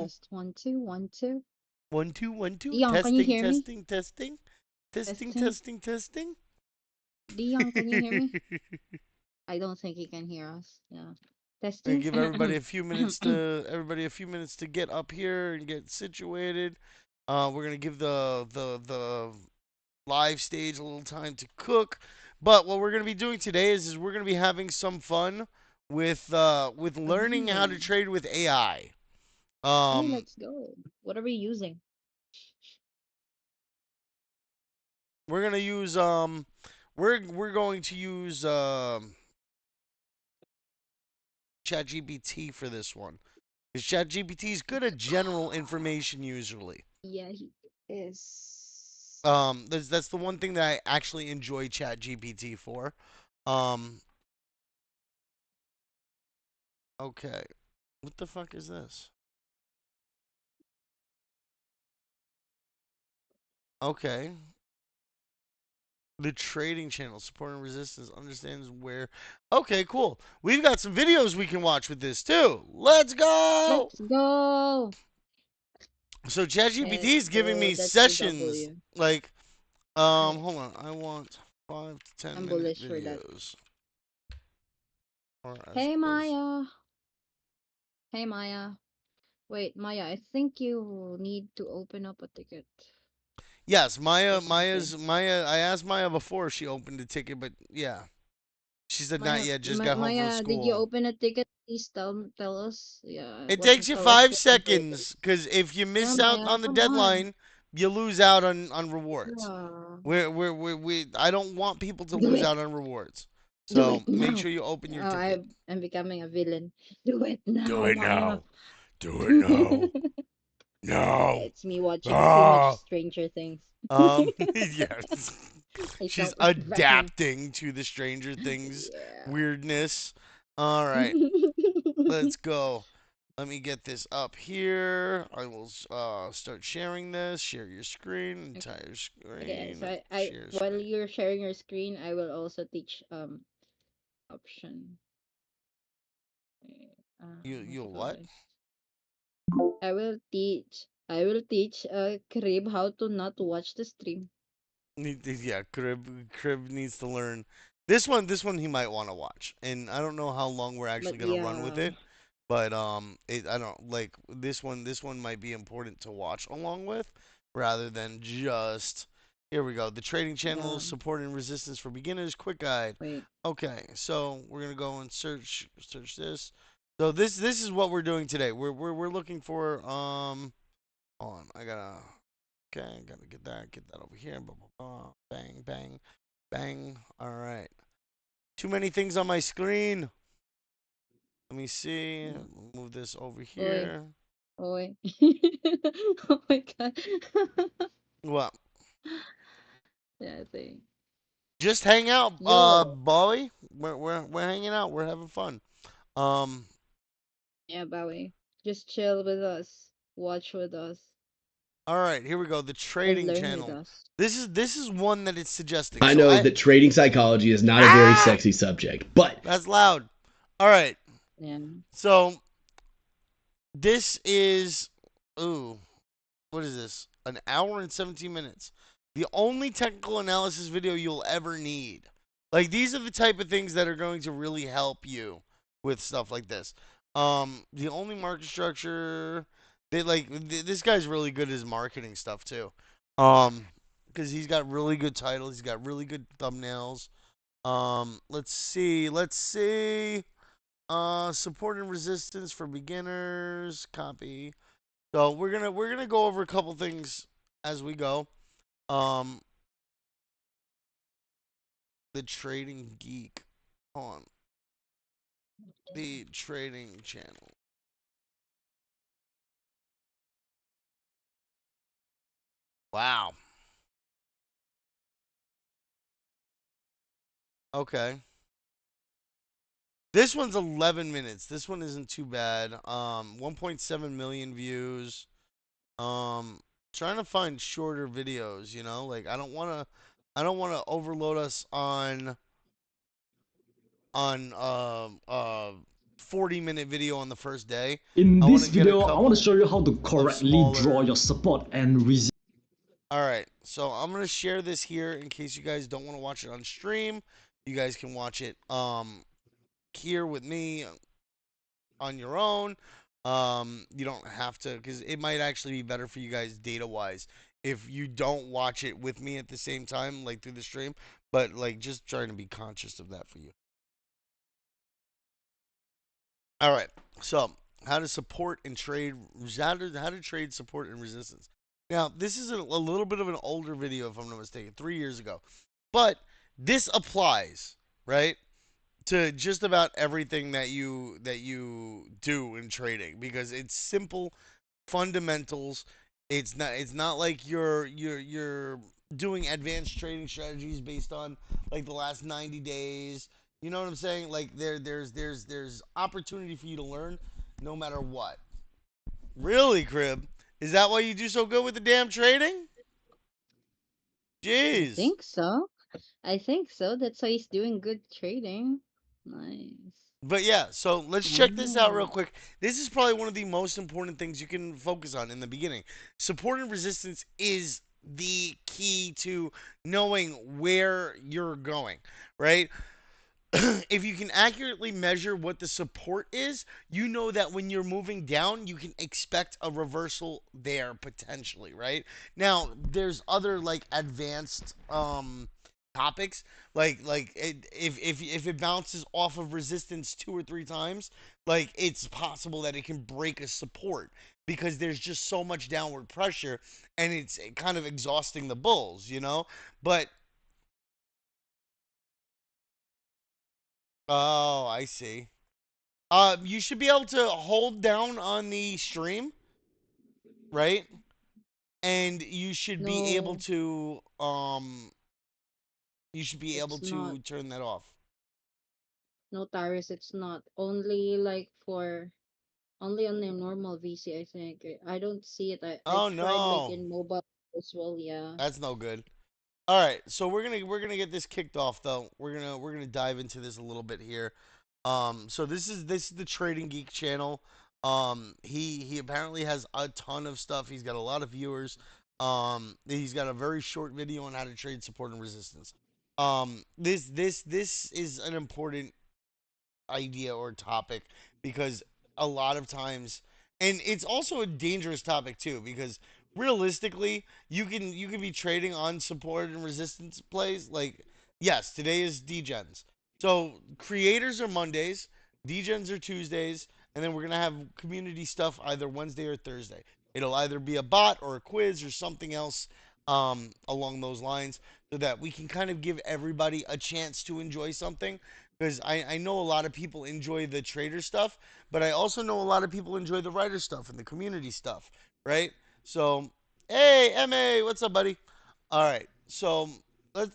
Test 1 2 1 2. 1 2 1 2. Dion, can you Testing, hear me? testing, testing, testing, Testing. testing, testing. Dion, can you hear me? I don't think he can hear us. Yeah. And Testing. give everybody a few minutes to get up here and get situated. We're gonna give the live stage a little time to cook. But what we're gonna be doing today is we're gonna be having some fun with learning how to Mhm. trade with AI. Hey, Um, let's go. What are we using? we're gonna use we're going to use ChatGPT for this one. Because ChatGPT is good at general information usually. Yeah, he is. That's the one thing that I actually enjoy ChatGPT for. Um, okay. What the fuck is this? Okay. The trading channel, support and resistance, understands where. Okay, cool. We've got some videos we can watch with this too. Let's go! Let's go. So ChatGPT Let's is giving go. me That's the sessions W. like, I hold on. I want 5 to 10 I'm minute bullish for that. videos. Or as Hey, close. Maya. Hey, Maya. Wait, Maya, I think you need to open up a ticket. Yes, Just in case. Maya. I asked Maya before she opened the ticket, but yeah, she said not Maya, yet. Just got home from Maya, did you school. open a ticket? Please tell us. Yeah, It what takes you tell us five what the vote seconds is. because if you Yeah, miss out Maya, on the come on. deadline, you lose out on rewards. Yeah. I don't want people to Do lose it. out on rewards. Do it So make now. sure you open your Oh, ticket. I'm becoming a villain. Do it Do now, it Maya. now. Do it now. No. It's me watching too much Ah. Stranger Things. Yes. I She's felt like Batman. adapting to the Stranger Things Yeah. weirdness. All right, let's go. Let me get this up here. I will start sharing this. Share your screen, Okay. entire Okay. screen, So I share while screen. you're sharing your screen, I will also teach option. What You you call what? this? I will teach Crib how to not watch the stream. Yeah, Crib needs to learn. This one he might want to watch, and I don't know how long we're actually But gonna run with yeah, it. But I don't like this one. This one might be important to watch along with, rather than just. Here we go. The trading channel yeah. support and resistance for beginners. Quick guide. Wait. Okay, so we're gonna go and search this. So this is what we're doing today. We're looking for hold on. I gotta okay. Gotta get that over here. Blah, blah, blah. Bang bang bang. All right. Too many things on my screen. Let me see. Move this over Oi. here. Oi. Oh my god. Well, Yeah, I think. just hang out, Yo. Bowie. We're hanging out. We're having fun. Um. Yeah, Bowie. Just chill with us. Watch with us. All right. Here we go. The And trading learn with channel. us. This is one that it's suggesting. I So know I that trading psychology is not a very ah sexy subject, but that's loud. All right. Yeah. So this is ooh what is this? An hour and 17 minutes. The only technical analysis video you'll ever need. Like these are the type of things that are going to really help you with stuff like this. The only market structure they like this guy's really good at his marketing stuff too. Um, because he's got really good titles, he's got really good thumbnails. Let's see. Support and resistance for beginners. Copy. So we're gonna go over a couple things as we go. Um, the trading geek on the trading channel. Wow. Okay. This one's 11 minutes. This one isn't too bad. 1.7 million views. Trying to find shorter videos. Like I don't wanna overload us on 40-minute video on the first day. In I want this to get a video, I want couple to show you how to correctly draw smaller. your support and resistance. Alright, so I'm going to share this here in case you guys don't want to watch it on stream. You guys can watch it here with me on your own. You don't have to, because it might actually be better for you guys data-wise if you don't watch it with me at the same time, like through the stream. But like, just trying to be conscious of that for you. All right, so how to support and trade, how to trade support and resistance. Now, this is a little bit of an older video, if I'm not mistaken, 3 years ago, but this applies, right, to just about everything that you do in trading, because it's simple fundamentals. It's not like you're doing advanced trading strategies based on like the last 90 days. You know what I'm saying? Like there's opportunity for you to learn no matter what. Really, Crib? Is that why you do so good with the damn trading? I Jeez. think so. I think so. That's why he's doing good trading. Nice. But yeah, so let's check this out real quick. This is probably one of the most important things you can focus on in the beginning. Support and resistance is the key to knowing where you're going, right? If you can accurately measure what the support is, you know that when you're moving down, you can expect a reversal there potentially, right? Now, there's other like advanced topics if it bounces off of resistance 2 or 3 times, like it's possible that it can break a support because there's just so much downward pressure and it's kind of exhausting the bulls, you know? But oh, I see. You should be able to hold down on the stream, right? And No, you should be able it's not. to turn that off. No, Taris, it's not. Only like for only on the normal VC, I think. I don't see it. I Oh tried like no. in mobile as well, yeah. That's no good. All right, so we're gonna get this kicked off though. We're gonna dive into this a little bit here. So this is the Trading Geek channel. He apparently has a ton of stuff. He's got a lot of viewers. He's got a very short video on how to trade support and resistance. This is an important idea or topic because a lot of times, and it's also a dangerous topic too, because realistically you can be trading on support and resistance plays. Like, yes, today is degens, so creators are Mondays, degens are Tuesdays, and then we're gonna have community stuff either Wednesday or Thursday. It'll either be a bot or a quiz or something else along those lines, so that we can kind of give everybody a chance to enjoy something, because I know a lot of people enjoy the trader stuff, but I also know a lot of people enjoy the writer stuff and the community stuff, right? So, hey, MA, what's up, buddy? All right, so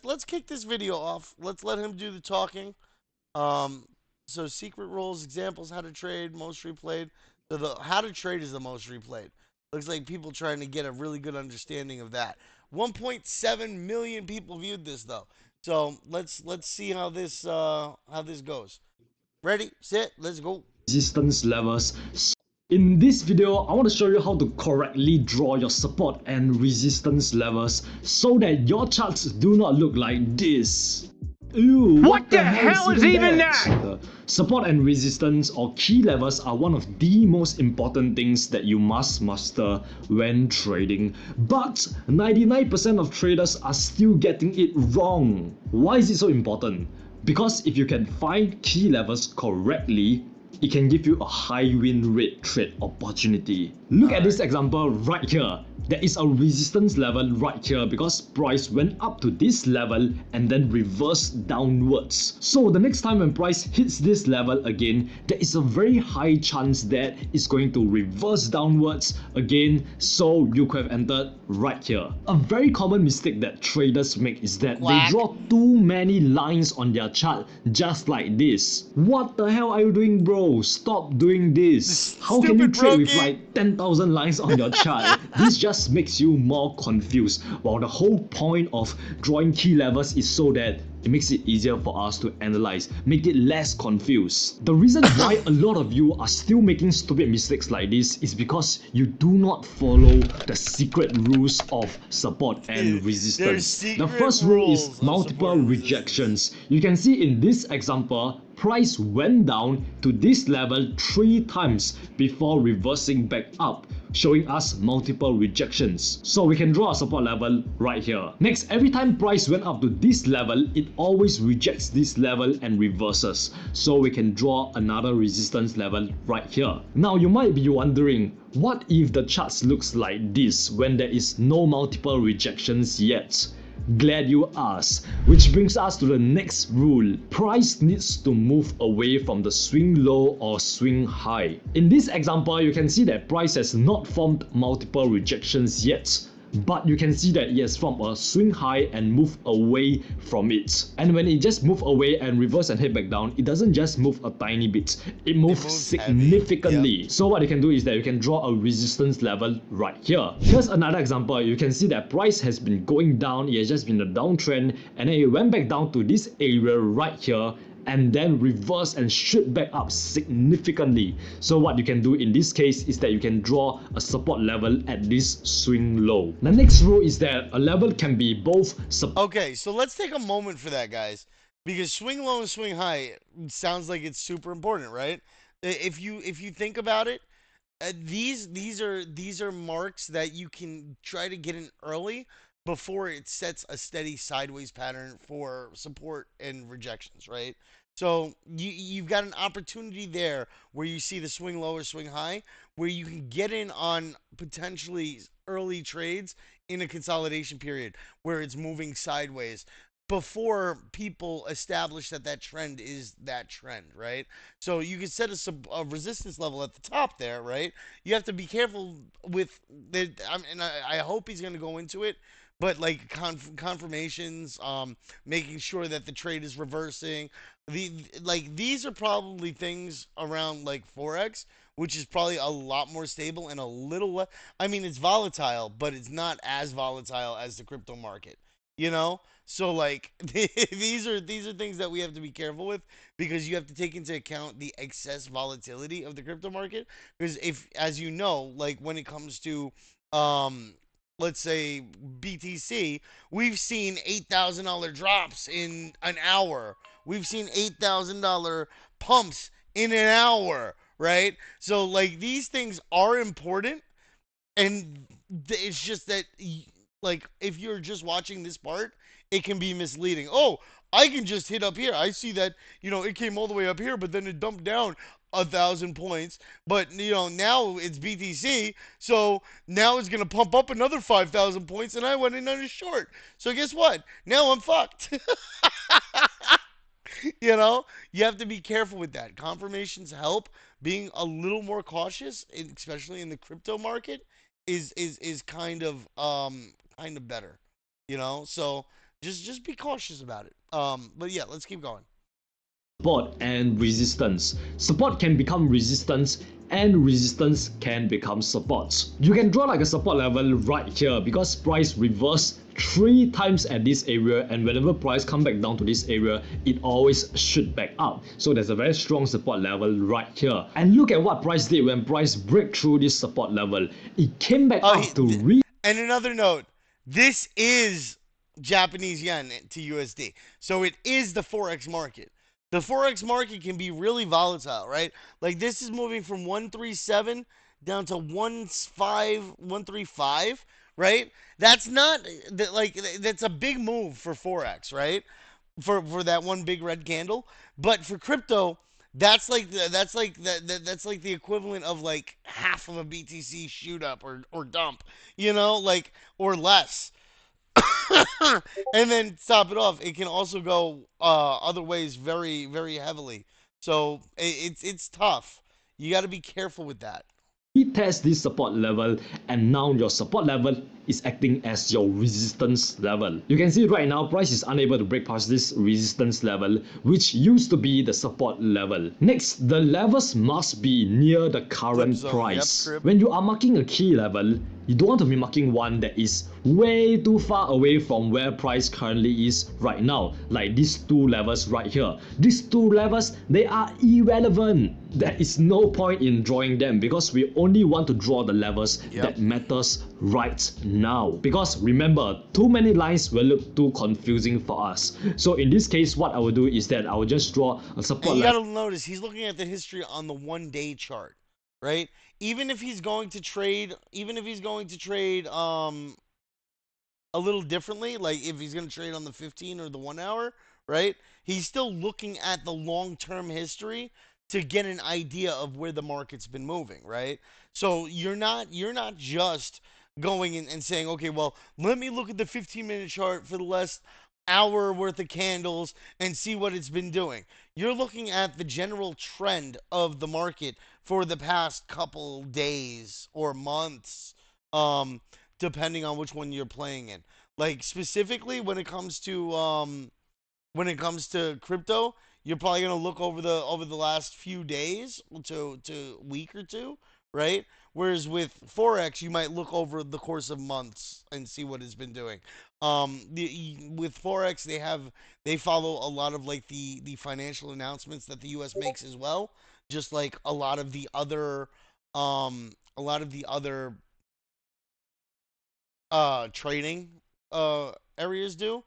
let's kick this video off. Let's let him do the talking. Um, so secret roles, examples, how to trade, most replayed. So the how to trade is the most replayed. Looks like people trying to get a really good understanding of that. 1.7 million people viewed this though. So let's see how this goes. Ready, set, let's go. Resistance levels. In this video, I want to show you how to correctly draw your support and resistance levels so that your charts do not look like this. Ew, what the hell is even that? Support and resistance or key levels are one of the most important things that you must master when trading. But 99% of traders are still getting it wrong. Why is it so important? Because if you can find key levels correctly, it can give you a high win rate trade opportunity. Look at this example right here. There is a resistance level right here because price went up to this level and then reversed downwards. So the next time when price hits this level again, there is a very high chance that it's going to reverse downwards again, so you could have entered right here. A very common mistake that traders make is that they draw too many lines on their chart, just like this. What the hell are you doing, bro? bro, stop doing this. How can you Stupid trade with brokey. like 10,000 lines on your chart? This just makes you more confused. While the whole point of drawing key levels is so that it makes it easier for us to analyze, make it less confused. The reason why a lot of you are still making stupid mistakes like this is because you do not follow the secret rules of support and There's resistance. The secret first rule rules is of support multiple and resistance. rejections. You can see in this example, price went down to this level 3 times before reversing back up, showing us multiple rejections. So we can draw a support level right here. Next, every time price went up to this level, it always rejects this level and reverses. So we can draw another resistance level right here. Now you might be wondering, what if the charts looks like this when there is no multiple rejections yet? Glad you asked. Which brings us to the next rule. Price needs to move away from the swing low or swing high. In this example, you can see that price has not formed multiple rejections yet. But you can see that it has formed a swing high and move away from it. And when it just move away and reverse and head back down, it doesn't just move a tiny bit, it moves Heavy. significantly. Yep. So what you can do is that you can draw a resistance level right here. Here's another example. You can see that price has been going down, it has just been a downtrend, and then it went back down to this area right here, and then reverse and shoot back up significantly. So what you can do in this case is that you can draw a support level at this swing low. The next rule is that a level can be both Okay, so let's take a moment for that, guys, because swing low and swing high sounds like it's super important, right? If you think about it, these are marks that you can try to get in early before it sets a steady sideways pattern for support and rejections, right? So you've got an opportunity there where you see the swing low or swing high, where you can get in on potentially early trades in a consolidation period where it's moving sideways before people establish that that trend is that trend, right? So you can set a resistance level at the top there, right? You have to be careful with the, and I hope he's going to go into it, but like confirmations, making sure that the trade is reversing. Like these are probably things around like forex, which is probably a lot more stable and a little less. I mean, it's volatile, but it's not as volatile as the crypto market. You know, so like these are things that we have to be careful with because you have to take into account the excess volatility of the crypto market. Because if, as you know, like when it comes to um let's say BTC, we've seen $8,000 drops in an hour. We've seen $8,000 pumps in an hour, right? So like these things are important, and it's just that like if you're just watching this part, it can be misleading. Oh, I can just hit up here. I see that, it came all the way up here, but then it dumped down 1,000 points. But now it's BTC, so now it's gonna pump up another 5,000 points, and I went in on a short. So guess what? Now I'm fucked. You have to be careful with that. Confirmations help. Being a little more cautious, especially in the crypto market, is kind of better. So just be cautious about it. But yeah, let's keep going. support and resistance. Support can become resistance and resistance can become support. You can draw like a support level right here because price reversed 3 times at this area, and whenever price come back down to this area, it always shoot back up. So there's a very strong support level right here. And look at what price did when price break through this support level. It came back up to And another note, this is Japanese yen to USD. So it is the Forex market. The Forex market can be really volatile, right? Like this is moving from 137 down to 135, right? That's not like that's a big move for Forex, right? For that one big red candle, but for crypto, that's like the equivalent of like half of a BTC shoot up or dump, like or less. And then top it off, it can also go other ways very very heavily. So it's tough. You got to be careful with that. retest this support level, and now your support level is acting as your resistance level. You can see right now price is unable to break past this resistance level, which used to be the support level. Next, the levels must be near the current Zone. price. Yep, when you are marking a key level, you don't want to be marking one that is way too far away from where price currently is right now, like these two levels right here. These two levels, they are irrelevant. There is no point in drawing them because we only want to draw the levels that matters right now. Because remember, too many lines will look too confusing for us. So in this case, what I will do is that I will just draw a support And you level. gotta notice he's looking at the history on the 1 day chart, right? Even if he's going to trade, a little differently, like if he's going to trade on the 15 or the 1 hour, right? He's still looking at the long term history to get an idea of where the market's been moving, right? So you're not just going in and saying, okay, well, let me look at the 15-minute chart for the last hour worth of candles and see what it's been doing. You're looking at the general trend of the market for the past couple days or months. Depending on which one you're playing in. Like specifically when it comes to crypto, you're probably gonna look over the last few days to week or two, right? Whereas with forex, you might look over the course of months and see what it's been doing. With forex, they follow a lot of like the financial announcements that the U.S. makes as well, just like a lot of the other trading areas do.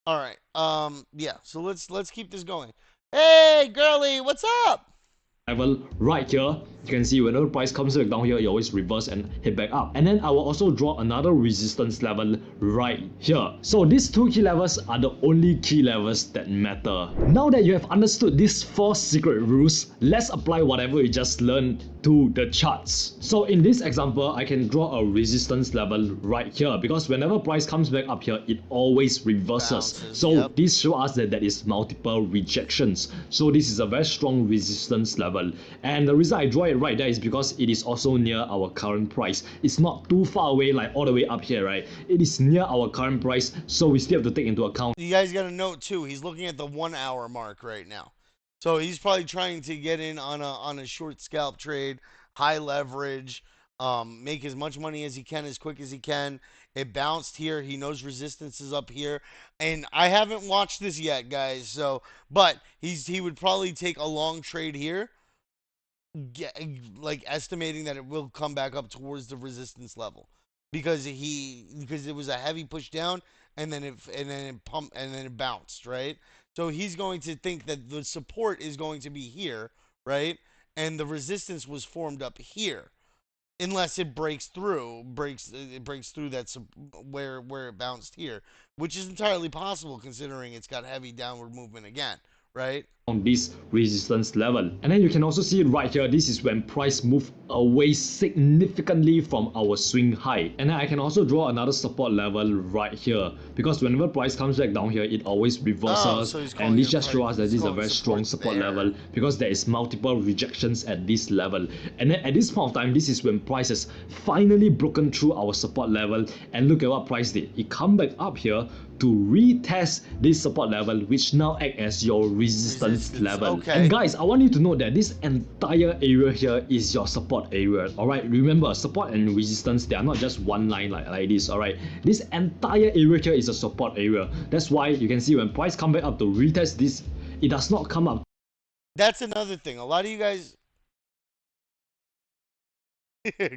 All right. Yeah, so let's keep this going. Hey, girly, what's up? Level right here, you can see whenever price comes back down here, you always reverse and hit back up. And then I will also draw another resistance level right here. So these two key levels are the only key levels that matter. Now that you have understood these 4 secret rules, let's apply whatever you just learned to the charts. So in this example, I can draw a resistance level right here because whenever price comes back up here, it always reverses. So this shows us that there is multiple rejections. So this is a very strong resistance level. And the reason I draw it right there is because it is also near our current price. It's not too far away, like all the way up here, right? It is near our current price, so we still have to take into account. You guys got to note too. He's looking at the 1 hour mark right now, so he's probably trying to get in on a short scalp trade, high leverage, make as much money as he can as quick as he can. It bounced here. He knows resistance is up here, and I haven't watched this yet, guys. So, but he would probably take a long trade here get, like estimating that it will come back up towards the resistance level because it was a heavy push down and then it bounced, right? So he's going to think that the support is going to be here, right? And the resistance was formed up here unless it breaks through where it bounced here, which is entirely possible considering it's got heavy downward movement again, right? On this resistance level. And then you can also see it right here. This is when price move away significantly from our swing high. And then I can also draw another support level right here because whenever price comes back down here, it always reverses. And this just shows us that this is a very strong support level because there is multiple rejections at this level. And then at this point of time, this is when price has finally broken through our support level. And look at what price did. It come back up here to retest this support level, which now act as your resistance level. Okay. And guys, I want you to know that this entire area here is your support area. Alright, remember, support and resistance, they are not just one line like this. Alright, this entire area here is a support area. That's why you can see when price come back up to retest this, it does not come up. That's another thing. A lot of you guys,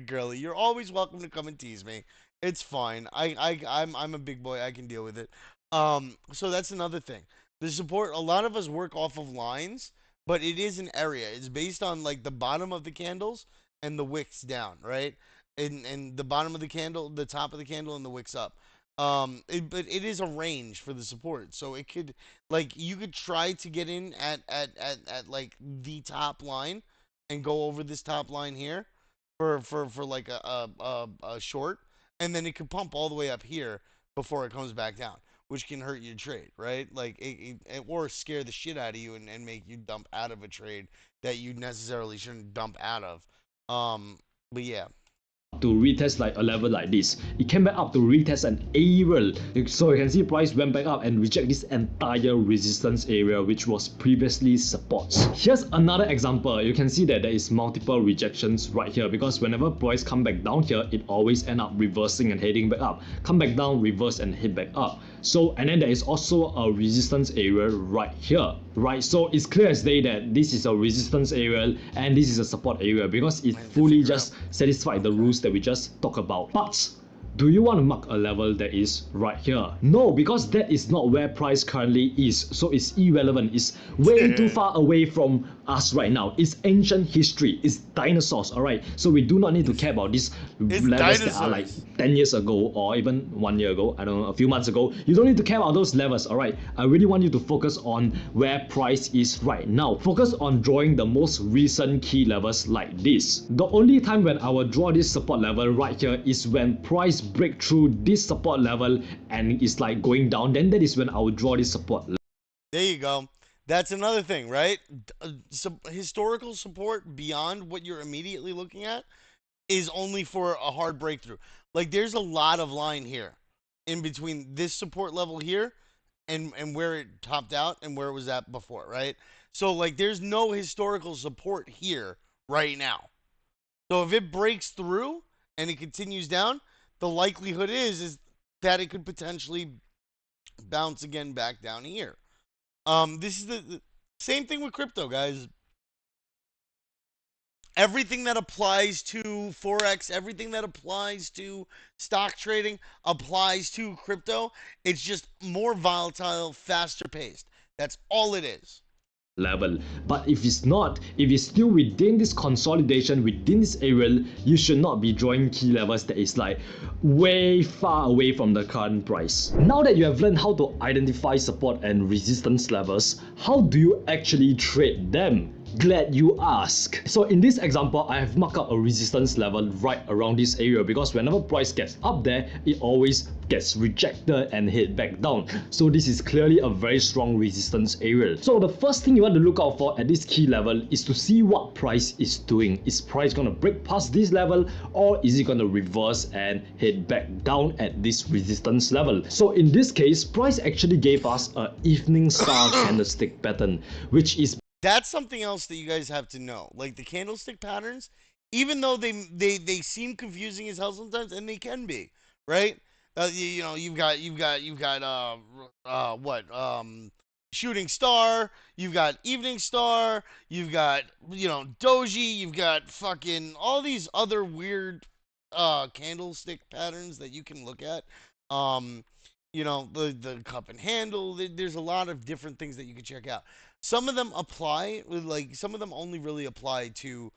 girly, you're always welcome to come and tease me. It's fine. I'm a big boy. I can deal with it. So that's another thing. The support. A lot of us work off of lines, but it is an area. It's based on like the bottom of the candles and the wicks down, right? And the bottom of the candle, the top of the candle, and the wicks up. But it is a range for the support, so it could like you could try to get in at like the top line and go over this top line here for like a short, and then it could pump all the way up here before it comes back down, which can hurt your trade, right? Like or scare the shit out of you and make you dump out of a trade that you necessarily shouldn't dump out of. But yeah, to retest like a level like this. It came back up to retest an area. So you can see price went back up and reject this entire resistance area which was previously supports. Here's another example. You can see that there is multiple rejections right here because whenever price come back down here, it always end up reversing and heading back up. Come back down, reverse and head back up. So and then there is also a resistance area right here, right? So it's clear as day that this is a resistance area and this is a support area because it fully just satisfied the rules that we just talked about. But do you want to mark a level that is right here? No, because that is not where price currently is. So it's irrelevant. It's way too far away from us right now. It's ancient history. It's dinosaurs, alright? So we do not need to care about these levels that are like 10 years ago or even 1 year ago, I don't know, a few months ago. You don't need to care about those levels, alright? I really want you to focus on where price is right now. Focus on drawing the most recent key levels like this. The only time when I will draw this support level right here is when price break through this support level and it's like going down. Then that is when I will draw this support level. There you go. That's another thing, right? Historical support beyond what you're immediately looking at is only for a hard breakthrough. Like there's a lot of line here in between this support level here and where it topped out and where it was at before, right? So like there's no historical support here right now. So if it breaks through and it continues down, the likelihood is that it could potentially bounce again back down here. This is the same thing with crypto, guys. Everything that applies to Forex, everything that applies to stock trading applies to crypto. It's just more volatile, faster paced. That's all it is. Level. But if it's not, if it's still within this consolidation, within this area, you should not be drawing key levels that is like way far away from the current price. Now that you have learned how to identify support and resistance levels, how do you actually trade them? Glad you ask. So in this example, I have marked up a resistance level right around this area because whenever price gets up there, it always gets rejected and head back down. So this is clearly a very strong resistance area. So the first thing you want to look out for at this key level is to see what price is doing. Is price going to break past this level or is it going to reverse and head back down at this resistance level? So in this case, price actually gave us an evening star candlestick pattern, which is that's something else that you guys have to know. Like the candlestick patterns, even though they seem confusing as hell sometimes, and they can be, right? You've got what shooting star, you've got evening star, you've got doji, you've got fucking all these other weird candlestick patterns that you can look at. The cup and handle. There's a lot of different things that you can check out. Some of them apply, like some of them only really apply to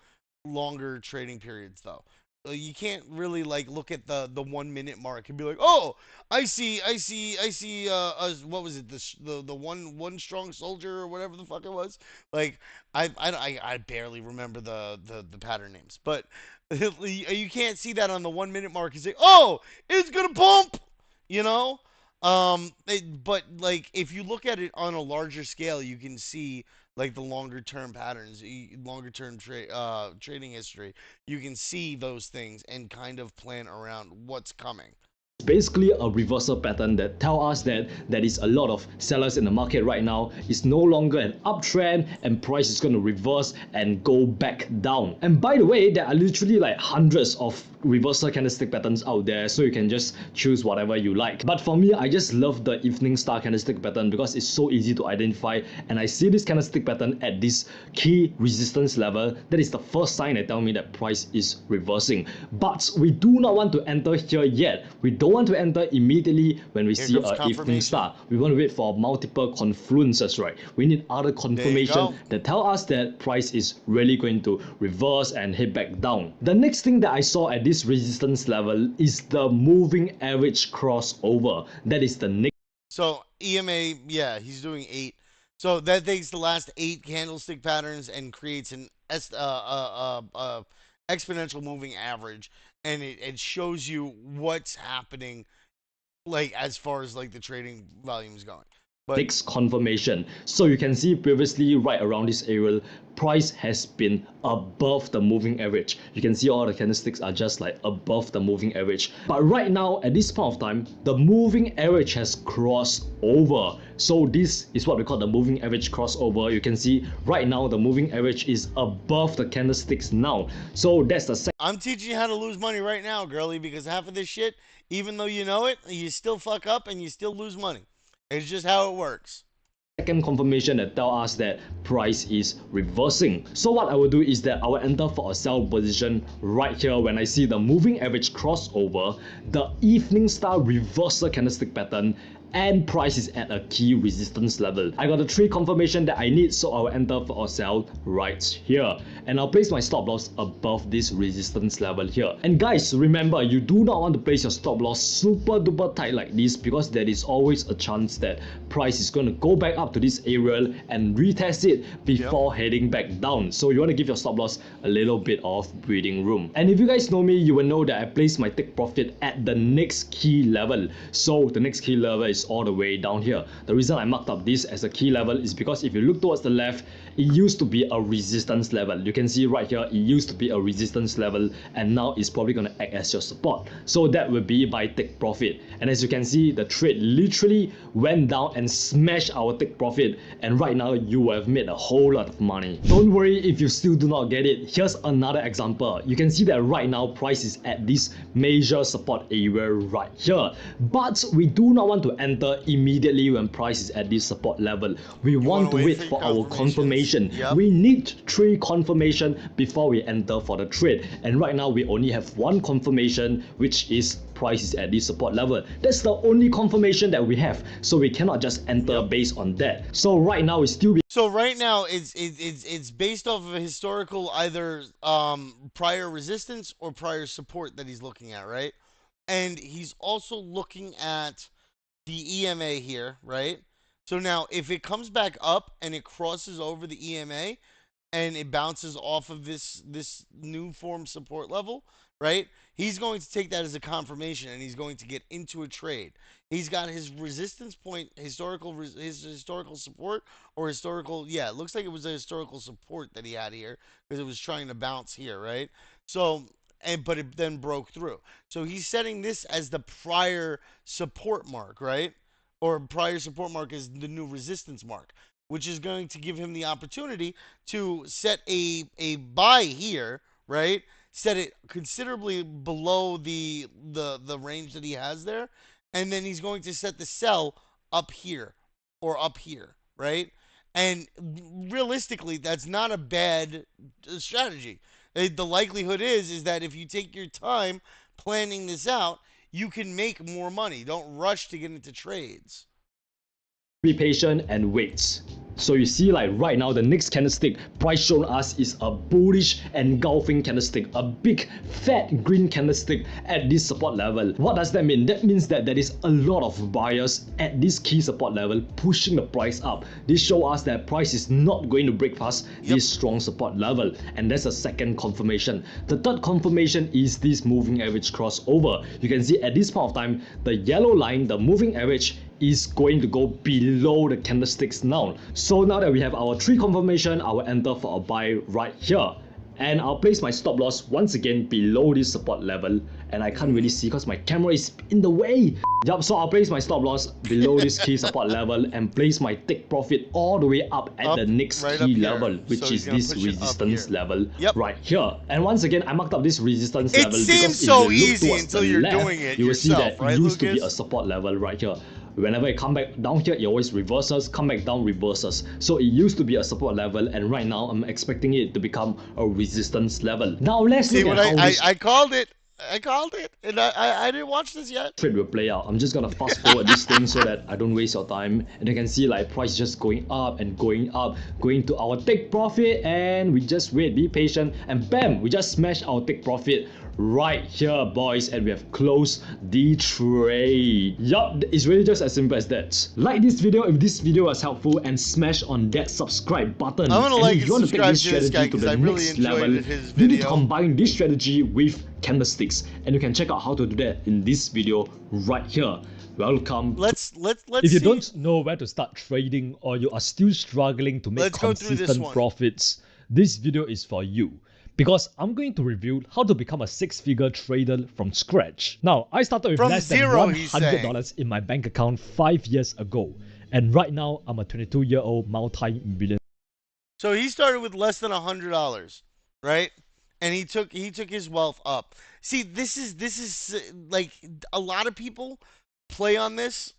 longer trading periods, though. You can't really like look at the 1 minute mark and be like, oh, I see. What was it? The one strong soldier or whatever the fuck it was. Like I barely remember the pattern names, but you can't see that on the 1 minute mark and say, oh, it's gonna pump, you know. But like if you look at it on a larger scale, you can see like the longer term patterns, longer term trading history. You can see those things and kind of plan around what's coming. Basically a reversal pattern that tell us that there is a lot of sellers in the market right now. It's no longer an uptrend and price is going to reverse and go back down. And by the way, there are literally like hundreds of reversal candlestick patterns out there, so you can just choose whatever you like. But for me, I just love the evening star candlestick pattern because it's so easy to identify, and I see this candlestick pattern at this key resistance level. That is the first sign that tell me that price is reversing. But we do not want to enter here yet. We don't want to enter immediately when we see an evening star. We want to wait for multiple confluences, right? We need other confirmation that tell us that price is really going to reverse and head back down. The next thing that I saw at this resistance level is the moving average crossover. That is the next. So EMA, yeah, he's doing 8. So that takes the last 8 candlestick patterns and creates an exponential moving average. and it shows you what's happening, like as far as like the trading volume is going. But next confirmation. So you can see previously right around this area, price has been above the moving average. You can see all the candlesticks are just like above the moving average. But right now at this point of time, the moving average has crossed over. So this is what we call the moving average crossover. You can see right now the moving average is above the candlesticks now. So that's the I'm teaching you how to lose money right now, girly, because half of this shit, even though you know it, you still fuck up and you still lose money. It's just how it works. second confirmation that tell us that price is reversing. So what I will do is that I will enter for a sell position right here when I see the moving average crossover, the evening star reversal candlestick pattern, and price is at a key resistance level. I got the 3 confirmation that I need, so I will enter for a sell right here. And I'll place my stop loss above this resistance level here. And guys, remember, you do not want to place your stop loss super duper tight like this, because there is always a chance that price is going to go back up to this area and retest it before heading back down. So you want to give your stop loss a little bit of breathing room. And if you guys know me, you will know that I place my take profit at the next key level. So the next key level is all the way down here. The reason I marked up this as a key level is because if you look towards the left, it used to be a resistance level. You can see right here, it used to be a resistance level, and now it's probably going to act as your support. So that will be by take profit. And as you can see, the trade literally went down and smashed our take profit, and right now you will have made a whole lot of money. Don't worry if you still do not get it. Here's another example. You can see that right now price is at this major support area right here, but we do not want to enter immediately when price is at this support level. We want to wait for our confirmation. We need 3 confirmation before we enter for the trade, and right now we only have 1 confirmation, which is price is at this support level. That's the only confirmation that we have, so we cannot just enter based on that. So right now it's still So right now it's based off of a historical either prior resistance or prior support that he's looking at, right? And he's also looking at the EMA here, right? So now if it comes back up and it crosses over the EMA and it bounces off of this new form support level, right? He's going to take that as a confirmation and he's going to get into a trade. He's got his resistance point, his historical support or historical, yeah, it looks like it was a historical support that he had here because it was trying to bounce here, right? So but it then broke through. So he's setting this as the prior support mark, right? Or prior support mark is the new resistance mark, which is going to give him the opportunity to set a buy here, right? Set it considerably below the range that he has there, and then he's going to set the sell up here or up here, right? And realistically, that's not a bad strategy. The likelihood is that if you take your time planning this out, you can make more money. Don't rush to get into trades. be patient and wait. So you see, like right now, the next candlestick price shown us is a bullish engulfing candlestick, a big fat green candlestick at this support level. What does that mean? That means that there is a lot of buyers at this key support level pushing the price up. This shows us that price is not going to break past this strong support level, and that's a second confirmation. The third confirmation is this moving average crossover. You can see at this point of time, the yellow line, the moving average, is going to go below the candlesticks now. So now that we have our 3 confirmation, I will enter for a buy right here. And I'll place my stop loss once again below this support level. And I can't really see because my camera is in the way. Yup, so I'll place my stop loss below this key support level and place my take profit all the way up at the next key level, which is this resistance level right here. And once again, I marked up this resistance level because if you look towards the left, you will see that it used to be a support level right here. Whenever it come back down here, it always reverses, come back down, reverses. So it used to be a support level, and right now I'm expecting it to become a resistance level. Now let's see look what at how this I called it. I called it, and I didn't watch this yet. trade will play out. I'm just gonna fast forward this thing so that I don't waste your time. And you can see like price just going up and going up, going to our take profit, and we just wait, be patient, and bam, we just smash our take profit right here, boys, and we have closed the trade. Yup, it's really just as simple as that. Like this video if this video was helpful and smash on that subscribe button. I'm gonna And like if and you want to take subscribe this to this guy strategy to because the I really next enjoyed level, his you need to video. combine this strategy with candlesticks, and you can check out how to do that in this video right here. Welcome. Let's If you see. don't know where to start trading, or you are still struggling to make Let's go through this consistent one. profits, this video is for you. Because I'm going to reveal how to become a six-figure trader from scratch. Now, I started with From less zero, than he's $100 in my bank account 5 years ago. And right now, I'm a 22-year-old multi-millionaire. So he started with less than $100, right? And he took his wealth up. See, this is like a lot of people play on this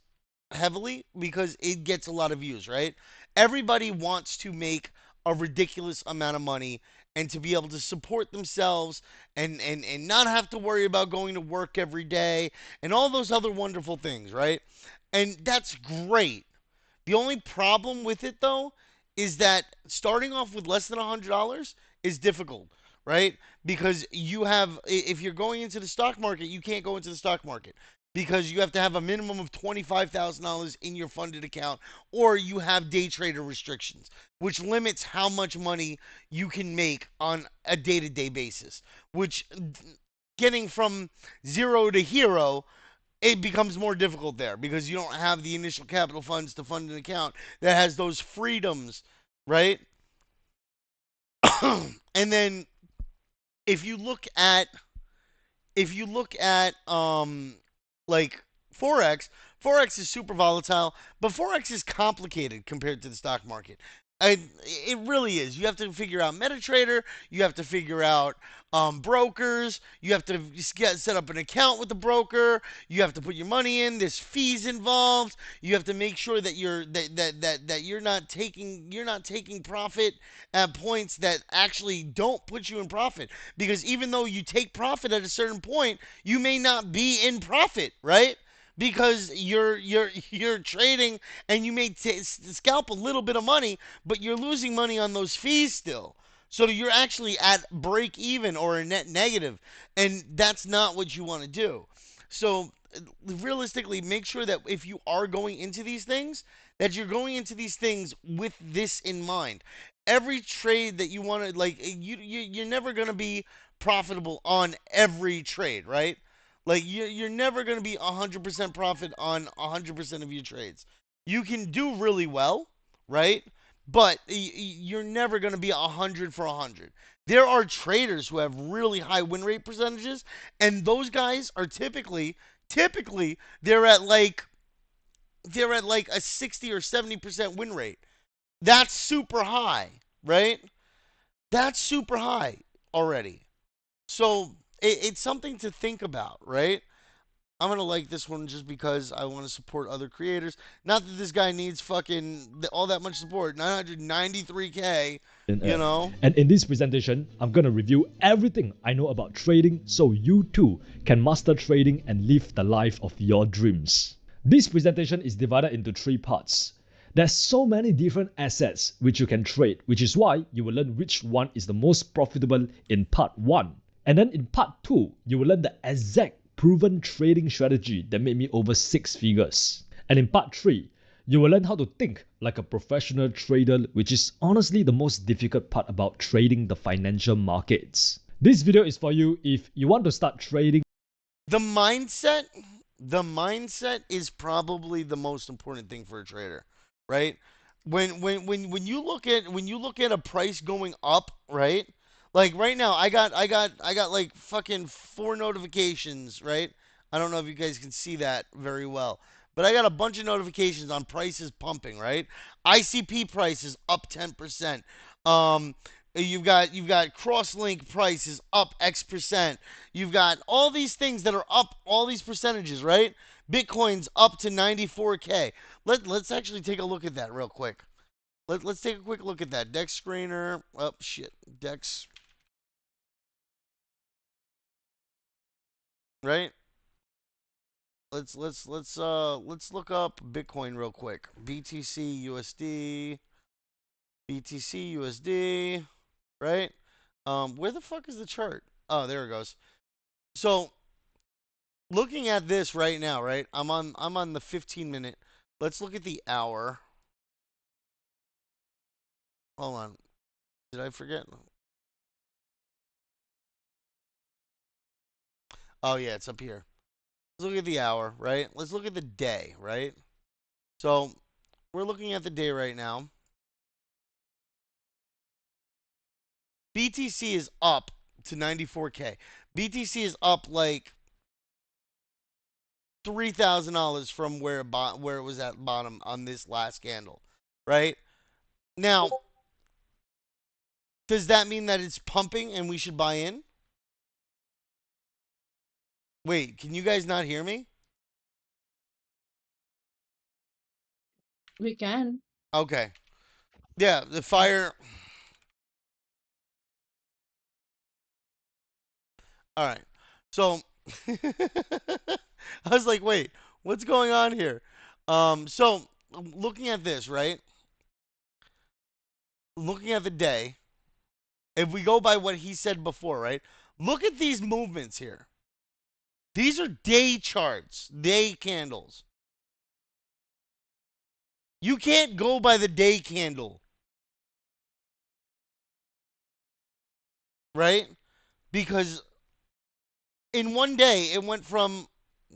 heavily because it gets a lot of views, right? Everybody wants to make a ridiculous amount of money and to be able to support themselves and not have to worry about going to work every day and all those other wonderful things, right? And that's great. The only problem with it though is that starting off with less than $100 is difficult, right? Because you have, if you're going into the stock market, you can't go into the stock market because you have to have a minimum of $25,000 in your funded account, or you have day trader restrictions, which limits how much money you can make on a day-to-day basis, which getting from zero to hero, it becomes more difficult there because you don't have the initial capital funds to fund an account that has those freedoms, right? And then if you look at like forex, forex is super volatile, but forex is complicated compared to the stock market. It really is. You have to figure out MetaTrader. You have to figure out brokers. You have to set up an account with the broker. You have to put your money in. There's fees involved. You have to make sure that you're not taking profit at points that actually don't put you in profit. Because even though you take profit at a certain point, you may not be in profit, right? Because you're trading and you may scalp a little bit of money, but you're losing money on those fees still. So you're actually at break even or a net negative, and that's not what you want to do. So realistically, make sure that if you are going into these things, that you're going into these things with this in mind. Every trade that you want to like, you're never going to be profitable on every trade, right? Like you're never going to be 100% profit on 100% of your trades. You can do really well, right? But you're never going to be 100 for 100. There are traders who have really high win rate percentages, and those guys are typically they're at like a 60 or 70% win rate. That's super high, right? That's super high already. So it's something to think about, right? I'm gonna like this one just because I want to support other creators. Not that this guy needs fucking all that much support. 993K, you know. And in this presentation, I'm gonna review everything I know about trading so you too can master trading and live the life of your dreams. This presentation is divided into 3 parts. There's so many different assets which you can trade, which is why you will learn which one is the most profitable in part 1. And then in part 2, you will learn the exact proven trading strategy that made me over 6 figures. And in part 3, you will learn how to think like a professional trader, which is honestly the most difficult part about trading the financial markets. This video is for you if you want to start trading. The mindset, the mindset is probably the most important thing for a trader, right? When you look at a price going up, right? Like right now, I got like fucking 4 notifications, right? I don't know if you guys can see that very well, but I got a bunch of notifications on prices pumping, right? ICP prices up 10%. Um, you've got cross-link prices up X%. You've got all these things that are up, all these percentages, right? Bitcoin's up to 94K. Let's actually take a look at that real quick. Let's take a quick look at that. Dex screener. Oh shit. Dex. Right? Let's look up Bitcoin real quick. BTC USD. BTC USD. Right? Where the fuck is the chart? Oh, there it goes. So looking at this right now, right? I'm on the 15 minute. Let's look at the hour. Hold on. Did I forget? Oh yeah, it's up here. Let's look at the hour, right? Let's look at the day, right? So we're looking at the day right now. BTC is up to 94K. BTC is up like $3,000 from where it was at bottom on this last candle, right? Now, does that mean that it's pumping and we should buy in? Wait, can you guys not hear me? We can. Okay. Yeah, the fire. All right. So I was like, wait, what's going on here? So looking at this, right? Looking at the day, if we go by what he said before, right? Look at these movements here. These are day charts, day candles. You can't go by the day candle, right? Because in one day it went from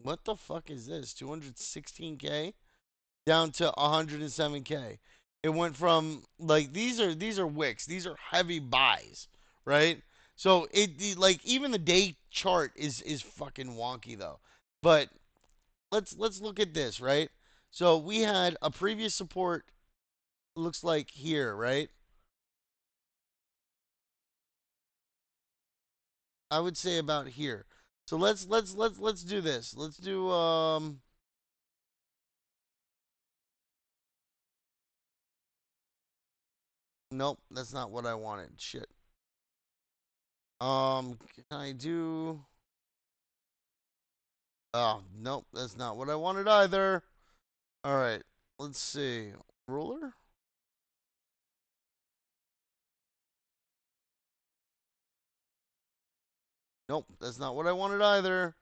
what the fuck is this? 216K down to 107K. It went from like these are wicks. These are heavy buys, right? So like even the day chart is fucking wonky though. But let's look at this, right? So we had a previous support looks like here, right? I would say about here. So let's do this. Let's do nope, that's not what I wanted. Shit. Can I do oh, nope, that's not what I wanted either. All right. Let's see. Ruler? Nope, that's not what I wanted either.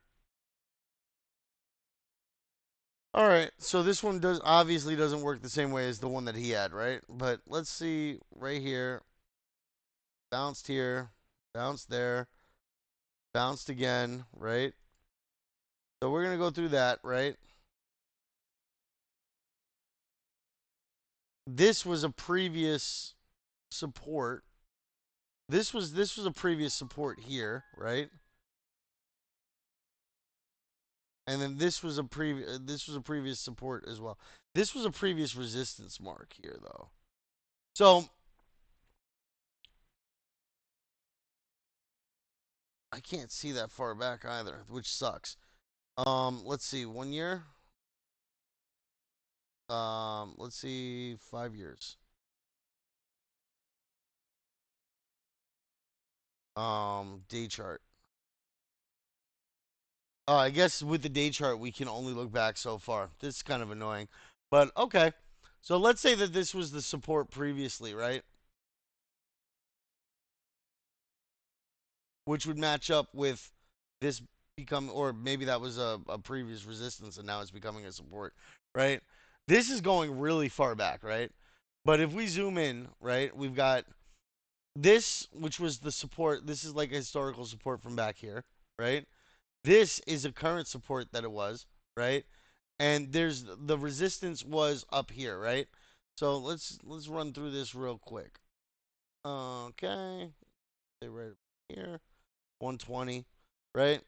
All right. So this one does obviously doesn't work the same way as the one that he had, right? But let's see right here. Bounced here, bounced there, bounced again, right? So we're gonna go through that, right? This was a previous support. This was a previous support here, right? And then this was a previous support as well. This was a previous resistance mark here though. So I can't see that far back either, which sucks. Let's see, 1 year. Let's see, 5 years. Day chart. I guess with the day chart, we can only look back so far. This is kind of annoying. But okay. So let's say that this was the support previously, right? Which would match up with this become, or maybe that was a previous resistance and now it's becoming a support, right? This is going really far back, right? But if we zoom in, right, we've got this, which was the support. This is like a historical support from back here, right? This is a current support that it was, right? And there's the resistance was up here, right? So let's run through this real quick. Okay, stay right here, 120, right?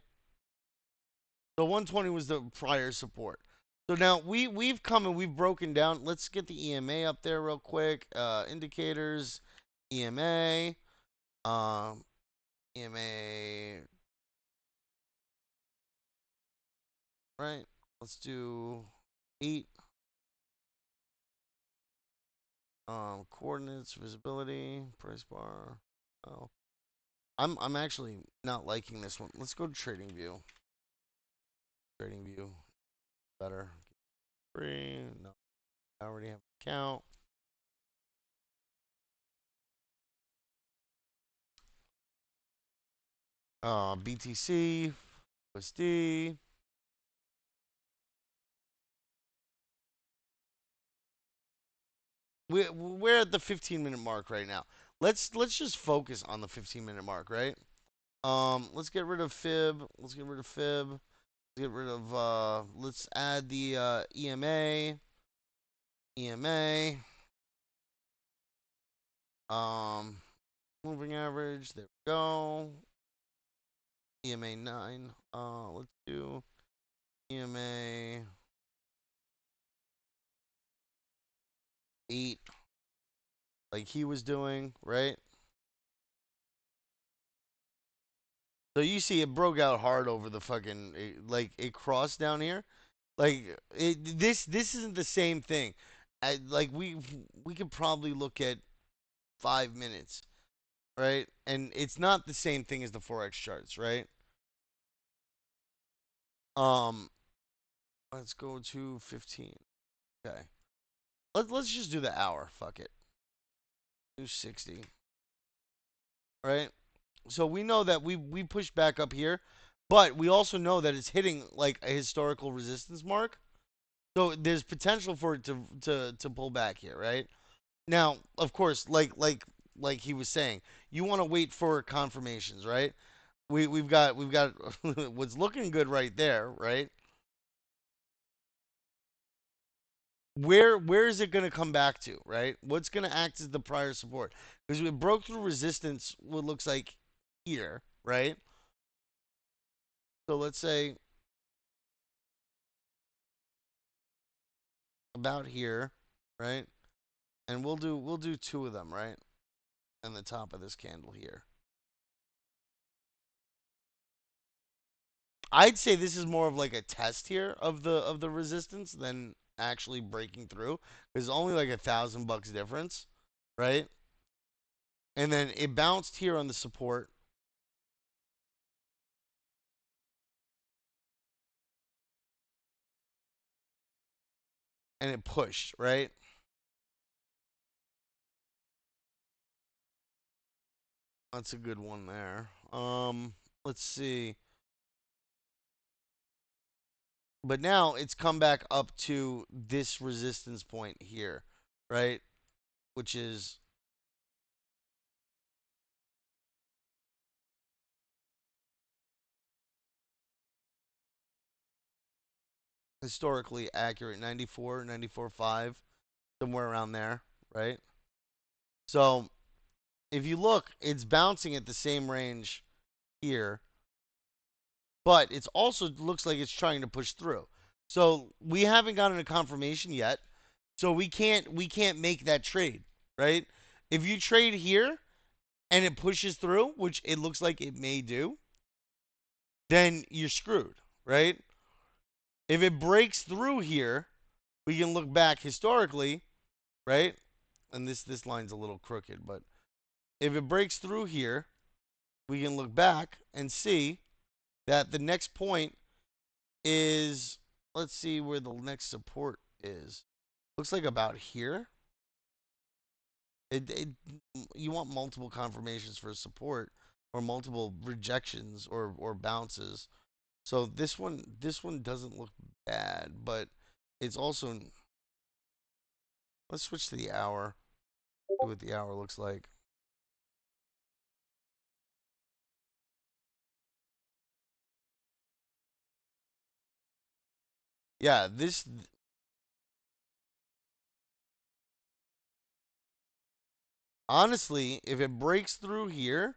So 120 was the prior support. So now we've come and we've broken down. Let's get the EMA up there real quick. Indicators, EMA, um, EMA, right? Let's do 8. Coordinates, visibility, price bar. Oh, I'm actually not liking this one. Let's go to Trading View. Trading View, better. Free. No, I already have an account. BTC. USD. We're at the 15-minute mark right now. Let's just focus on the 15-minute mark, right? Let's get rid of fib. Let's get rid of fib. Let's get rid of let's add the EMA. EMA. Um moving average. There we go. EMA 9. Let's do EMA 8 like he was doing, right? So you see it broke out hard over the fucking like it crossed down here. Like this isn't the same thing. Like we could probably look at 5 minutes, right? And it's not the same thing as the forex charts, right? Um, let's go to 15. Okay, let's just do the hour. Fuck it, do 60, right? So we know that we push back up here, but we also know that it's hitting like a historical resistance mark. So there's potential for it to pull back here, right? Now, of course, like he was saying, you want to wait for confirmations, right? We've got what's looking good right there, right? Where is it going to come back to, right? What's going to act as the prior support? Because we broke through resistance, what looks like here, right? So let's say about here, right? And we'll do two of them, right? And the top of this candle here. I'd say this is more of like a test here of the resistance than actually breaking through. There's only like $1,000 difference, right? And then it bounced here on the support, and it pushed, right? That's a good one there. Let's see. But now it's come back up to this resistance point here, right? Which is historically accurate, 94, 94.5, somewhere around there, right? So if you look, it's bouncing at the same range here, but it's also looks like it's trying to push through. So we haven't gotten a confirmation yet. So we can't make that trade, right? If you trade here and it pushes through, which it looks like it may do, then you're screwed, right? If it breaks through here, we can look back historically, right? And this line's a little crooked, but if it breaks through here, we can look back and see that the next point is, let's see where the next support is. Looks like about here. It you want multiple confirmations for support or multiple rejections or bounces. So this one doesn't look bad, but it's also, let's switch to the hour. See what the hour looks like. Yeah, this honestly, if it breaks through here,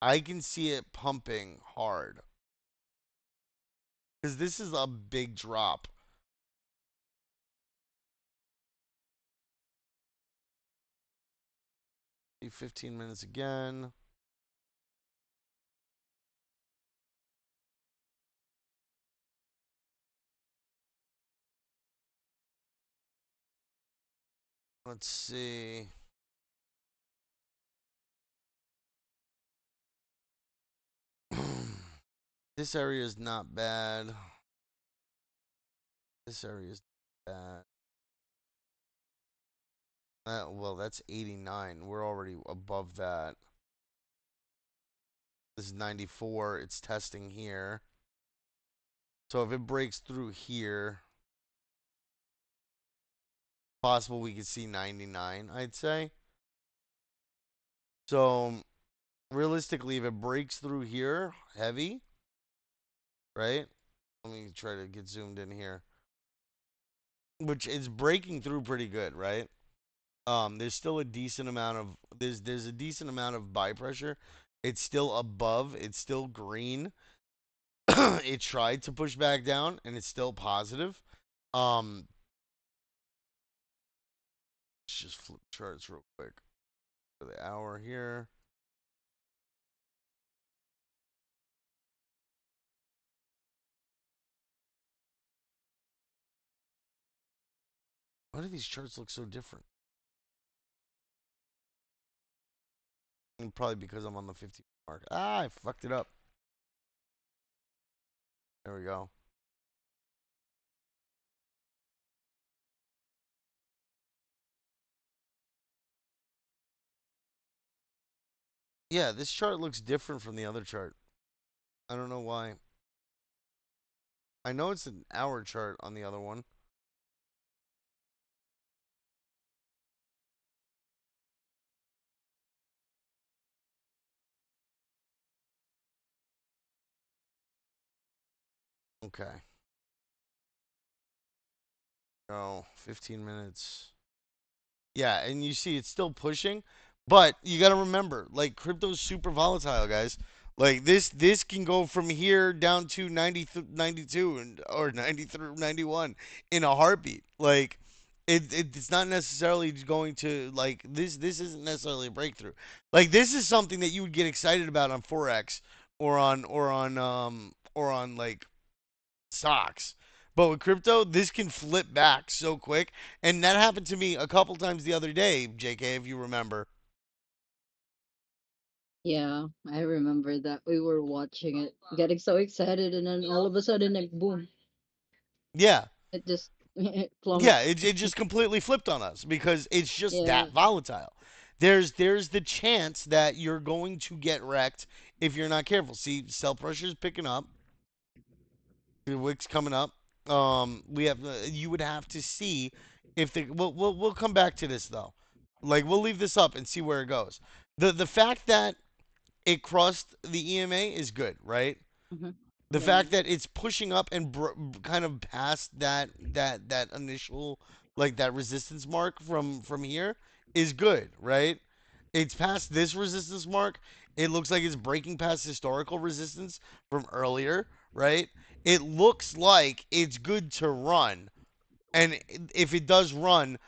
I can see it pumping hard because this is a big drop. 15 minutes again. Let's see. This area is not bad. This area is bad. Well, that's 89. We're already above that. This is 94. It's testing here. So if it breaks through here, possible we could see 99, I'd say. So realistically, if it breaks through here, heavy, right? Let me try to get zoomed in here. Which is breaking through pretty good, right? There's still a decent amount of there's a decent amount of buy pressure. It's still above. It's still green. It tried to push back down, and it's still positive. Um, let's just flip charts real quick for the hour here. Why do these charts look so different? And probably because I'm on the 50 mark. Ah, I fucked it up. There we go. Yeah, this chart looks different from the other chart. I don't know why. I know it's an hour chart on the other one. Okay. Oh, 15 minutes. Yeah, and you see it's still pushing, but you got to remember, like crypto's super volatile, guys. Like this can go from here down to 90 92 and or 93 91 in a heartbeat. Like it's not necessarily going to like this isn't necessarily a breakthrough. Like this is something that you would get excited about on forex or on like stocks. But with crypto, this can flip back so quick. And that happened to me a couple times the other day, JK, if you remember. Yeah, I remember that we were watching it, getting so excited, and then all of a sudden, like boom, Yeah. it just it plummet. Yeah, it just completely flipped on us because it's just Yeah. that volatile. There's the chance that you're going to get wrecked if you're not careful. See, sell pressure is picking up. The wick's coming up. We have you would have to see if the we'll come back to this though. Like we'll leave this up and see where it goes. The fact that it crossed the EMA is good, right? Hmm. The Yeah. fact that it's pushing up and kind of past that initial like that resistance mark from here is good, right? It's past this resistance mark. It looks like it's breaking past historical resistance from earlier, right? It looks like it's good to run. And if it does run,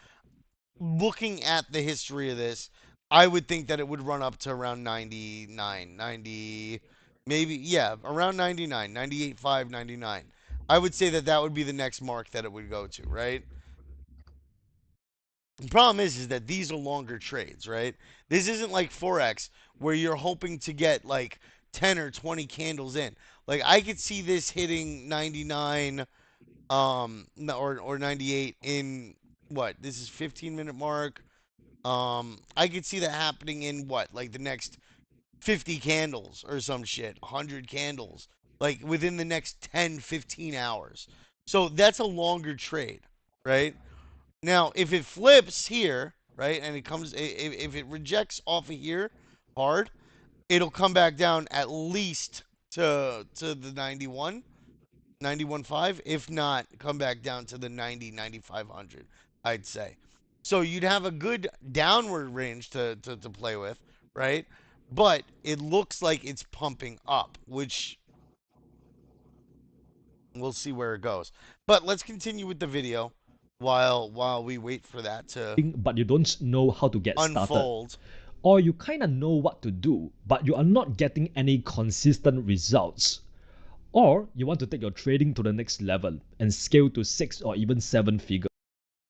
looking at the history of this, I would think that it would run up to around 99, 90, maybe, yeah, around 99, 98.5, 99. I would say that that would be the next mark that it would go to, right? The problem is that these are longer trades, right? This isn't like Forex where you're hoping to get like 10 or 20 candles in. Like I could see this hitting 99 or 98 in what? This is 15-minute mark. I could see that happening in what, like the next 50 candles or some shit, 100 candles, like within the next 10, 15 hours. So that's a longer trade, right? Now, if it flips here, right, and it comes, if it rejects off of here hard, it'll come back down at least to the 91, 91.5, if not, come back down to the 90, 9,500, I'd say. So you'd have a good downward range to play with, right? But it looks like it's pumping up, which we'll see where it goes. But let's continue with the video while we wait for that to but you don't know how to get started. unfold. Or you kind of know what to do, but you are not getting any consistent results. Or you want to take your trading to the next level and scale to 6 or even 7 figures.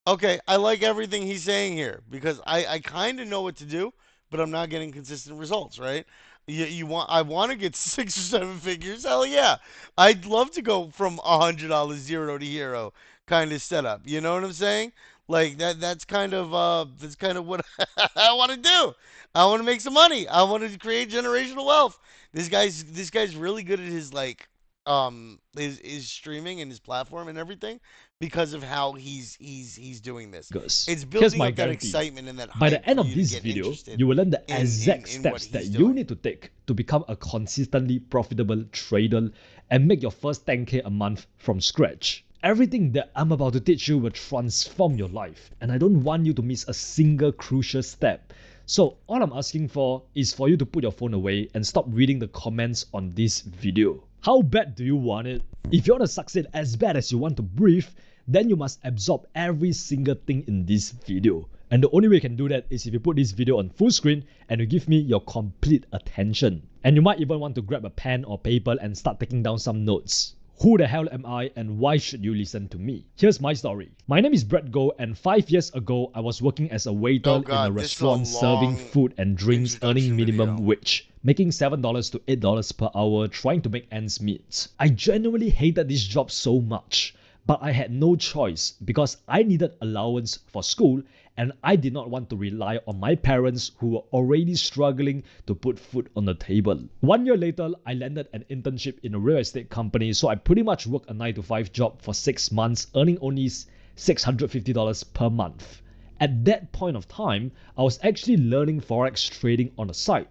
Okay, I like everything he's saying here because I kind of know what to do, but I'm not getting consistent results, right? I want to get 6 or 7 figures. Hell yeah. I'd love to go from $100 zero to hero kind of setup. You know what I'm saying? Like that's kind of what I want to do. I want to make some money. I want to create generational wealth. This guy's really good at his like his streaming and his platform and everything because of how he's doing this. It's Here's building my up that guarantee. excitement and that By the hype end for of you to this get video, interested you will learn the exact in what steps that he's you doing. need to take to become a consistently profitable trader and make your first 10K a month from scratch. Everything that I'm about to teach you will transform your life, and I don't want you to miss a single crucial step. So, all I'm asking for is for you to put your phone away and stop reading the comments on this video. How bad do you want it? If you want to succeed as bad as you want to breathe, then you must absorb every single thing in this video. And the only way you can do that is if you put this video on full screen and you give me your complete attention. And you might even want to grab a pen or paper and start taking down some notes. Who the hell am I and why should you listen to me? Here's my story. My name is Brett Go, and 5 years ago, I was working as a Oh waiter in a God, this is a restaurant serving long food and drinks, earning introduction minimum video. wage, making $7 to $8 per hour, trying to make ends meet. I genuinely hated this job so much, but I had no choice because I needed allowance for school and I did not want to rely on my parents who were already struggling to put food on the table. 1 year later, I landed an internship in a real estate company, so I pretty much worked a 9 to 5 job for 6 months, earning only $650 per month. At that point of time, I was actually learning forex trading on the side.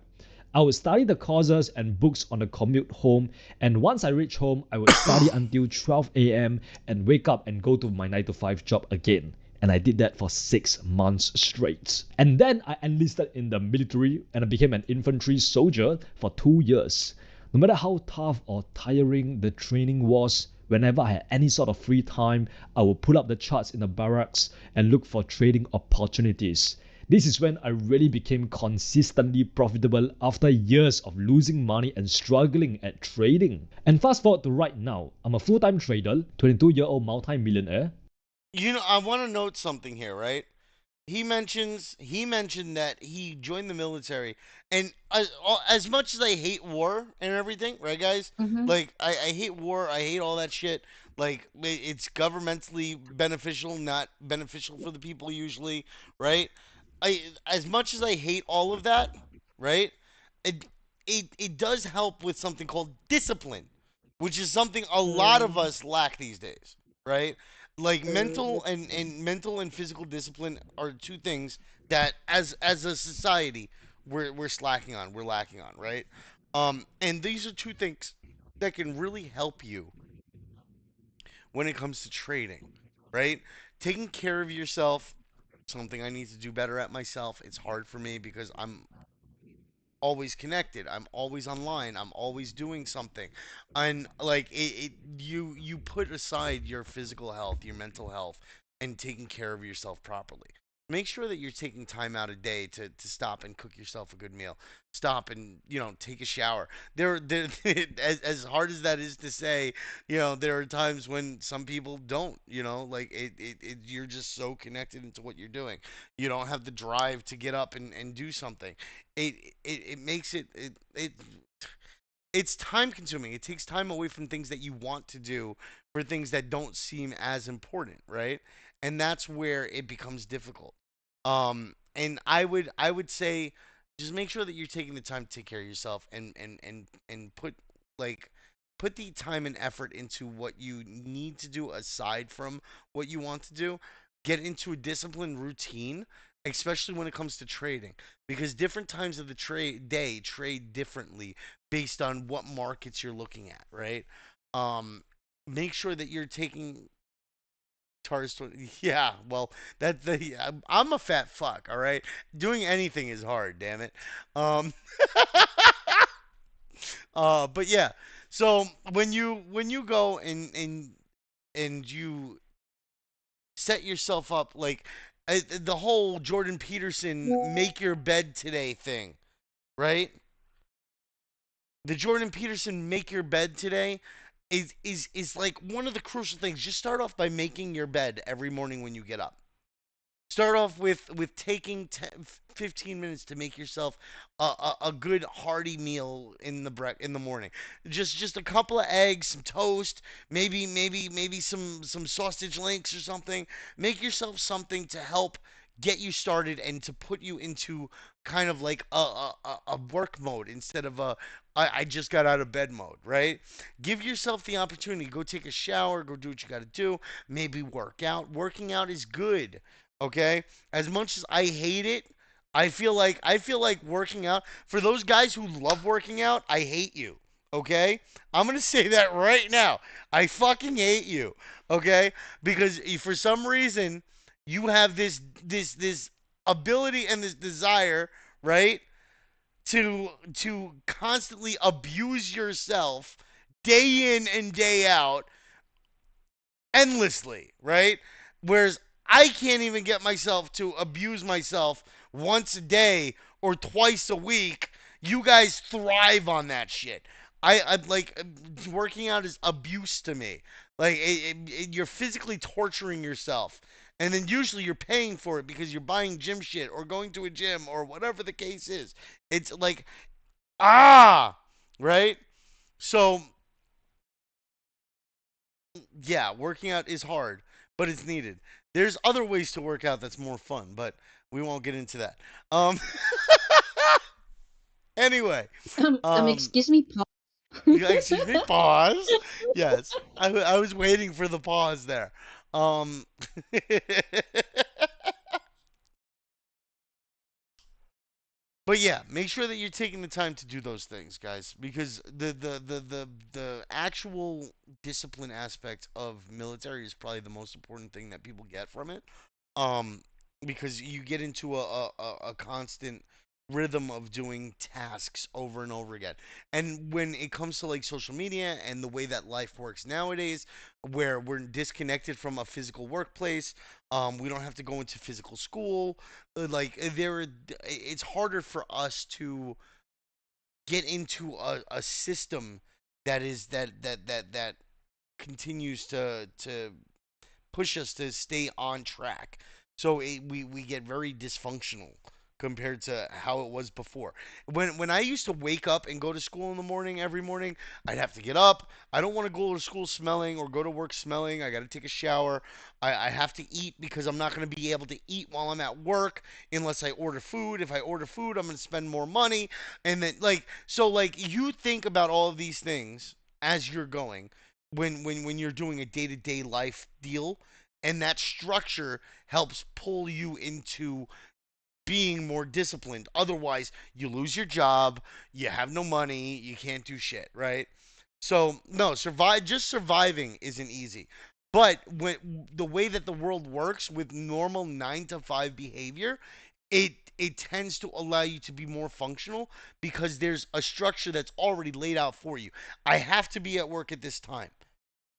I would study the courses and books on the commute home, and once I reach home, I would study until 12 a.m. and wake up and go to my 9 to 5 job again. And I did that for 6 months straight. And then I enlisted in the military and I became an infantry soldier for 2 years. No matter how tough or tiring the training was, whenever I had any sort of free time, I would pull up the charts in the barracks and look for trading opportunities. This is when I really became consistently profitable after years of losing money and struggling at trading. And fast forward to right now, I'm a full-time trader, 22-year-old multi-millionaire. You know, I want to note something here, right? He mentioned that he joined the military, and as much as I hate war and everything, right, guys? Mm-hmm. Like I hate war, I hate all that shit. Like it's governmentally beneficial, not beneficial for the people usually, right? I as much as I hate all of that, right? It it does help with something called discipline, which is something a lot of True. us lack these days, right? Like True. mental and physical discipline are two things that as a society we're slacking on, we're lacking on, right? And these are two things that can really help you when it comes to trading, right? Taking care of yourself, something I need to do better at myself. It's hard for me because I'm always connected. I'm always online. I'm always doing something. And like you put aside your physical health, your mental health, and taking care of yourself properly. Make sure that you're taking time out a day to stop and cook yourself a good meal. Stop and take a shower. There as hard as that is to say, there are times when some people don't. Like you're just so connected into what you're doing. You don't have the drive to get up and do something. It makes it's time consuming. It takes time away from things that you want to do for things that don't seem as important, right? And that's where it becomes difficult. And I would say just make sure that you're taking the time to take care of yourself and like put the time and effort into what you need to do aside from what you want to do. Get into a disciplined routine, especially when it comes to trading, because different times of the trade day trade differently based on what markets you're looking at, right? Um, Make sure that you're taking TARS 20. Yeah, well, I'm a fat fuck, all right? Doing anything is hard, damn it. Um, but yeah, so when you go and you set yourself up like the whole Jordan Peterson make your bed today thing, right? The Jordan Peterson make your bed today is like one of the crucial things. Just start off by making your bed every morning when you get up. Start off with taking 15 minutes to make yourself a good hearty meal in the morning. Just a couple of eggs, some toast, maybe some sausage links or something. Make yourself something to help get you started and to put you into kind of like a work mode instead of a I just got out of bed mode, right? Give yourself the opportunity. Go take a shower, go do what you got to do, maybe work out. Working out is good. Okay? As much as I hate it, I feel like working out for those guys who love working out, I hate you. Okay? I'm going to say that right now. I fucking hate you. Okay? Because for some reason you have this ability and this desire, right? To constantly abuse yourself day in and day out endlessly, right? Whereas I can't even get myself to abuse myself once a day or twice a week. You guys thrive on that shit. I like working out is abuse to me. Like you're physically torturing yourself. And then usually you're paying for it because you're buying gym shit or going to a gym or whatever the case is. It's like right? So yeah, working out is hard, but it's needed. There's other ways to work out that's more fun, but we won't get into that. Um, anyway, um, Excuse me, pause. excuse me, pause. Yes, I was waiting for the pause there. Um, But yeah, make sure that you're taking the time to do those things, guys, because the actual discipline aspect of military is probably the most important thing that people get from it. Um, because you get into a constant rhythm of doing tasks over and over again. And when it comes to like social media and the way that life works nowadays, where we're disconnected from a physical workplace, we don't have to go into physical school. It's harder for us to get into a system that continues to push us to stay on track. So we get very dysfunctional compared to how it was before. When I used to wake up and go to school in the morning every morning, I'd have to get up. I don't want to go to school smelling or go to work smelling. I got to take a shower. I have to eat because I'm not going to be able to eat while I'm at work unless I order food. If I order food, I'm going to spend more money. And then like you think about all of these things as you're going when you're doing a day-to-day life deal, and that structure helps pull you into being more disciplined. Otherwise, you lose your job, you have no money, you can't do shit, right? So, no, just surviving isn't easy. But the way that the world works with normal 9 to 5 behavior, it tends to allow you to be more functional because there's a structure that's already laid out for you. I have to be at work at this time,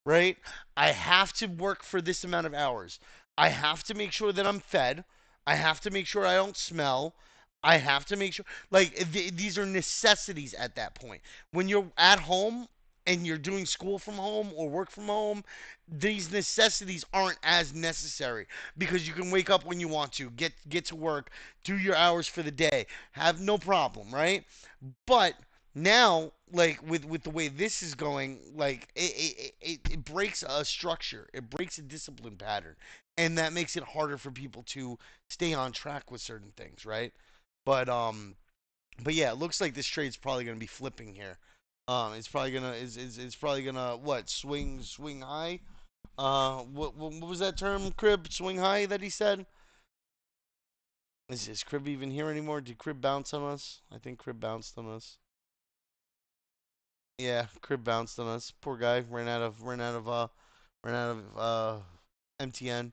right? I have to work for this amount of hours. I have to make sure that I'm fed. I have to make sure I don't smell. I have to make sure, like, these are necessities at that point. When you're at home and you're doing school from home or work from home, these necessities aren't as necessary because you can wake up when you want to, get to work, do your hours for the day, have no problem, right? But now, like with the way this is going, like it breaks a structure, it breaks a discipline pattern, and that makes it harder for people to stay on track with certain things, right? But but yeah, it looks like this trade's probably gonna be flipping here. It's probably gonna what swing high. What was that term, Crib? Swing high that he said. Is Crib even here anymore? Did Crib bounce on us? I think Crib bounced on us. Yeah, Crib bounced on us. Poor guy ran out of MTN.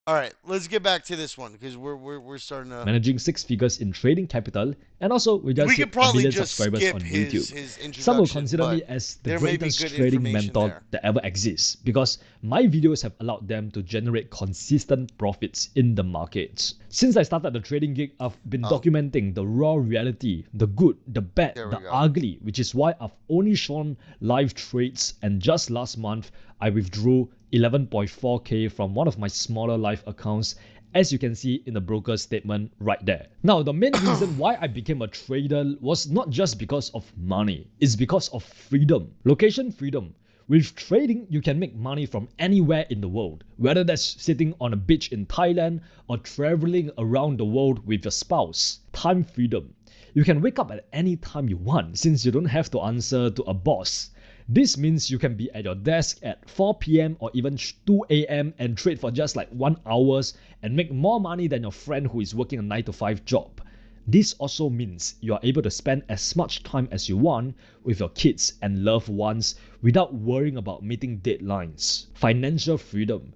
All right, let's get back to this one because we're starting to. managing six figures in trading capital, and also we just We hit could a probably million just subscribers skip on YouTube. his Some will introduction, consider me but as the there may be greatest good trading information mentor there. that ever exists because my videos have allowed them to generate consistent profits in the markets. Since I started the trading gig, I've been Oh, documenting the raw reality, the good, the bad, there we the go. ugly, which is why I've only shown live trades, and just last month I withdrew 11.4k from one of my smaller live accounts, as you can see in the broker's statement right there. Now, the main reason why I became a trader was not just because of money, it's because of freedom, location freedom. With trading, you can make money from anywhere in the world, whether that's sitting on a beach in Thailand or traveling around the world with your spouse. Time freedom. You can wake up at any time you want since you don't have to answer to a boss. This means you can be at your desk at 4 p.m. or even 2 a.m. and trade for just like 1 hour and make more money than your friend who is working a 9 to 5 job. This also means you are able to spend as much time as you want with your kids and loved ones without worrying about meeting deadlines. Financial freedom.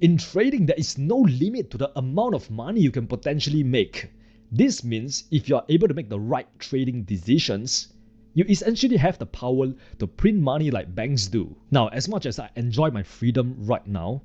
In trading, there is no limit to the amount of money you can potentially make. This means if you are able to make the right trading decisions, you essentially have the power to print money like banks do. Now, as much as I enjoy my freedom right now,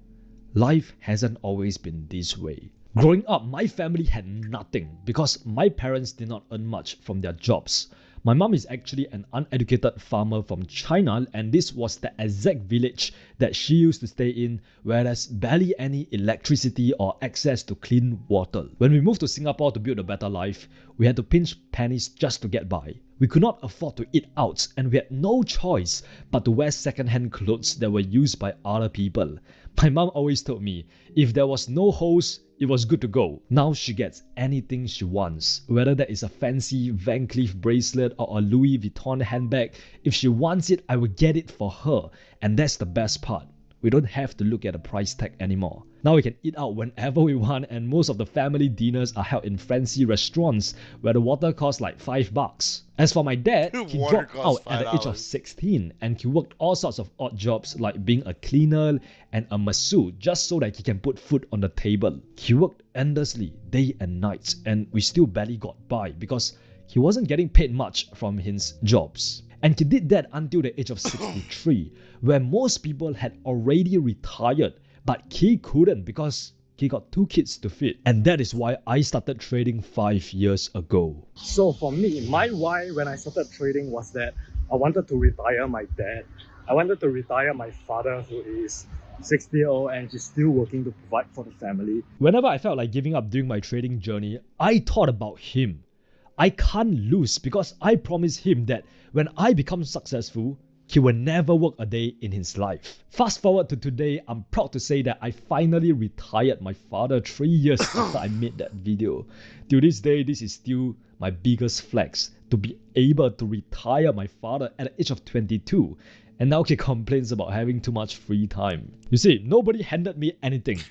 life hasn't always been this way. Growing up, my family had nothing because my parents did not earn much from their jobs. My mom is actually an uneducated farmer from China, and this was the exact village that she used to stay in, where there's barely any electricity or access to clean water. When we moved to Singapore to build a better life, we had to pinch pennies just to get by. We could not afford to eat out, and we had no choice but to wear second-hand clothes that were used by other people. My mom always told me, if there was no hose, it was good to go. Now she gets anything she wants, whether that is a fancy Van Cleef bracelet or a Louis Vuitton handbag. If she wants it, I will get it for her. And that's the best part. We don't have to look at the price tag anymore. Now we can eat out whenever we want, and most of the family dinners are held in fancy restaurants where the water costs like $5. As for my dad, he Water dropped costs out at the age of $5. 16 and he worked all sorts of odd jobs like being a cleaner and a masseuse just so that he can put food on the table. He worked endlessly, day and night, and we still barely got by because he wasn't getting paid much from his jobs. And he did that until the age of 63, where most people had already retired, but he couldn't because he got 2 kids to feed. And that is why I started trading 5 years ago. So for me, my why when I started trading was that I wanted to retire my dad. I wanted to retire my father, who is 60-year-old and he's still working to provide for the family. Whenever I felt like giving up during my trading journey, I thought about him. I can't lose because I promised him that when I become successful, he will never work a day in his life. Fast forward to today, I'm proud to say that I finally retired my father 3 years after I made that video. To this day, this is still my biggest flex, to be able to retire my father at the age of 22. And now he complains about having too much free time. You see, nobody handed me anything.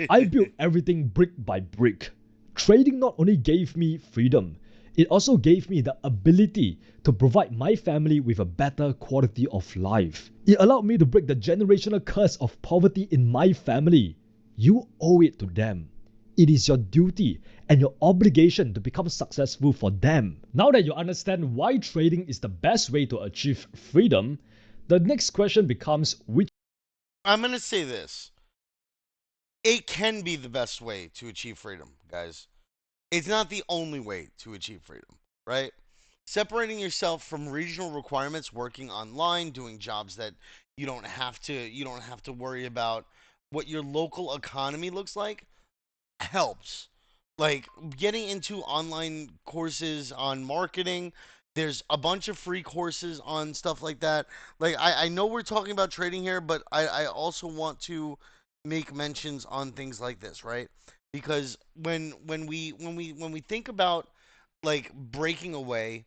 I built everything brick by brick. Trading not only gave me freedom, it also gave me the ability to provide my family with a better quality of life. It allowed me to break the generational curse of poverty in my family. You owe it to them. It is your duty and your obligation to become successful for them. Now that you understand why trading is the best way to achieve freedom, the next question becomes which. I'm going to say this. It can be the best way to achieve freedom, guys. It's not the only way to achieve freedom, right? Separating yourself from regional requirements, working online, doing jobs that you don't have to worry about what your local economy looks like helps. Like getting into online courses on marketing, there's a bunch of free courses on stuff like that. Like I know we're talking about trading here, but I also want to make mentions on things like this, right? Because when we think about like breaking away,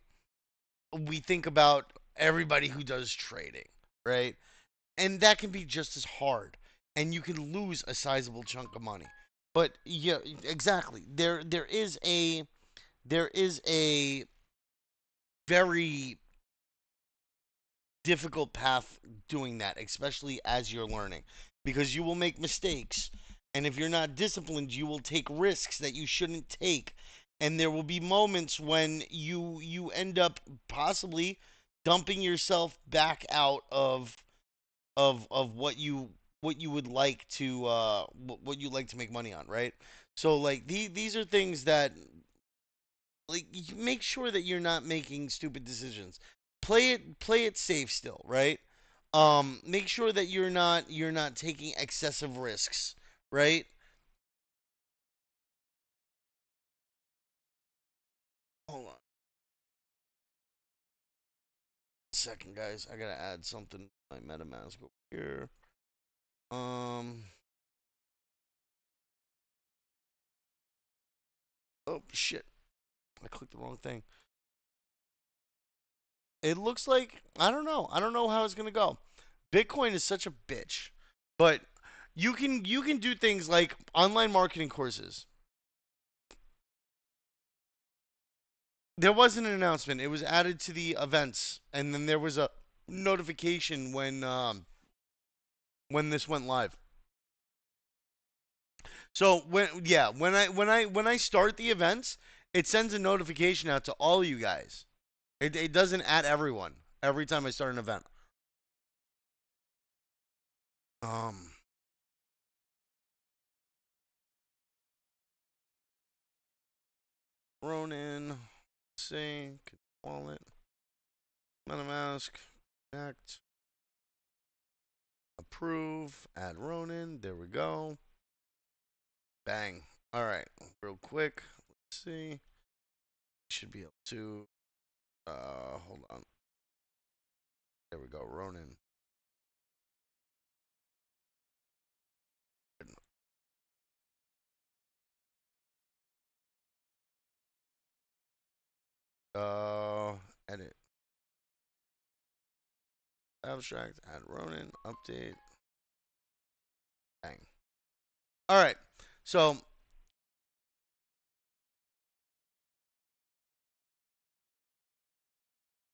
we think about everybody who does trading, right? And that can be just as hard, and you can lose a sizable chunk of money. But yeah, exactly. There is a very difficult path doing that, especially as you're learning, because you will make mistakes, and if you're not disciplined, you will take risks that you shouldn't take, and there will be moments when you end up possibly dumping yourself back out of what you would like to what you like to make money on, right? So like these are things that like you make sure that you're not making stupid decisions. Play it safe still, right? make sure that you're not taking excessive risks, right? Hold on. Second, guys. I gotta add something to my MetaMask over here. Oh shit! I clicked the wrong thing. It looks like I don't know. I don't know how it's gonna go. Bitcoin is such a bitch, but you can do things like online marketing courses. There wasn't an announcement. It was added to the events, and then there was a notification when this went live. So when I start the events, it sends a notification out to all you guys. It doesn't add everyone every time I start an event. Um, Ronin, sync, wallet, MetaMask, connect, approve, add Ronin. There we go. Bang. All right, real quick. Let's see. Should be able to. Hold on. There we go. Ronin. Edit. Abstract. Add Ronin. Update. Bang. All right. So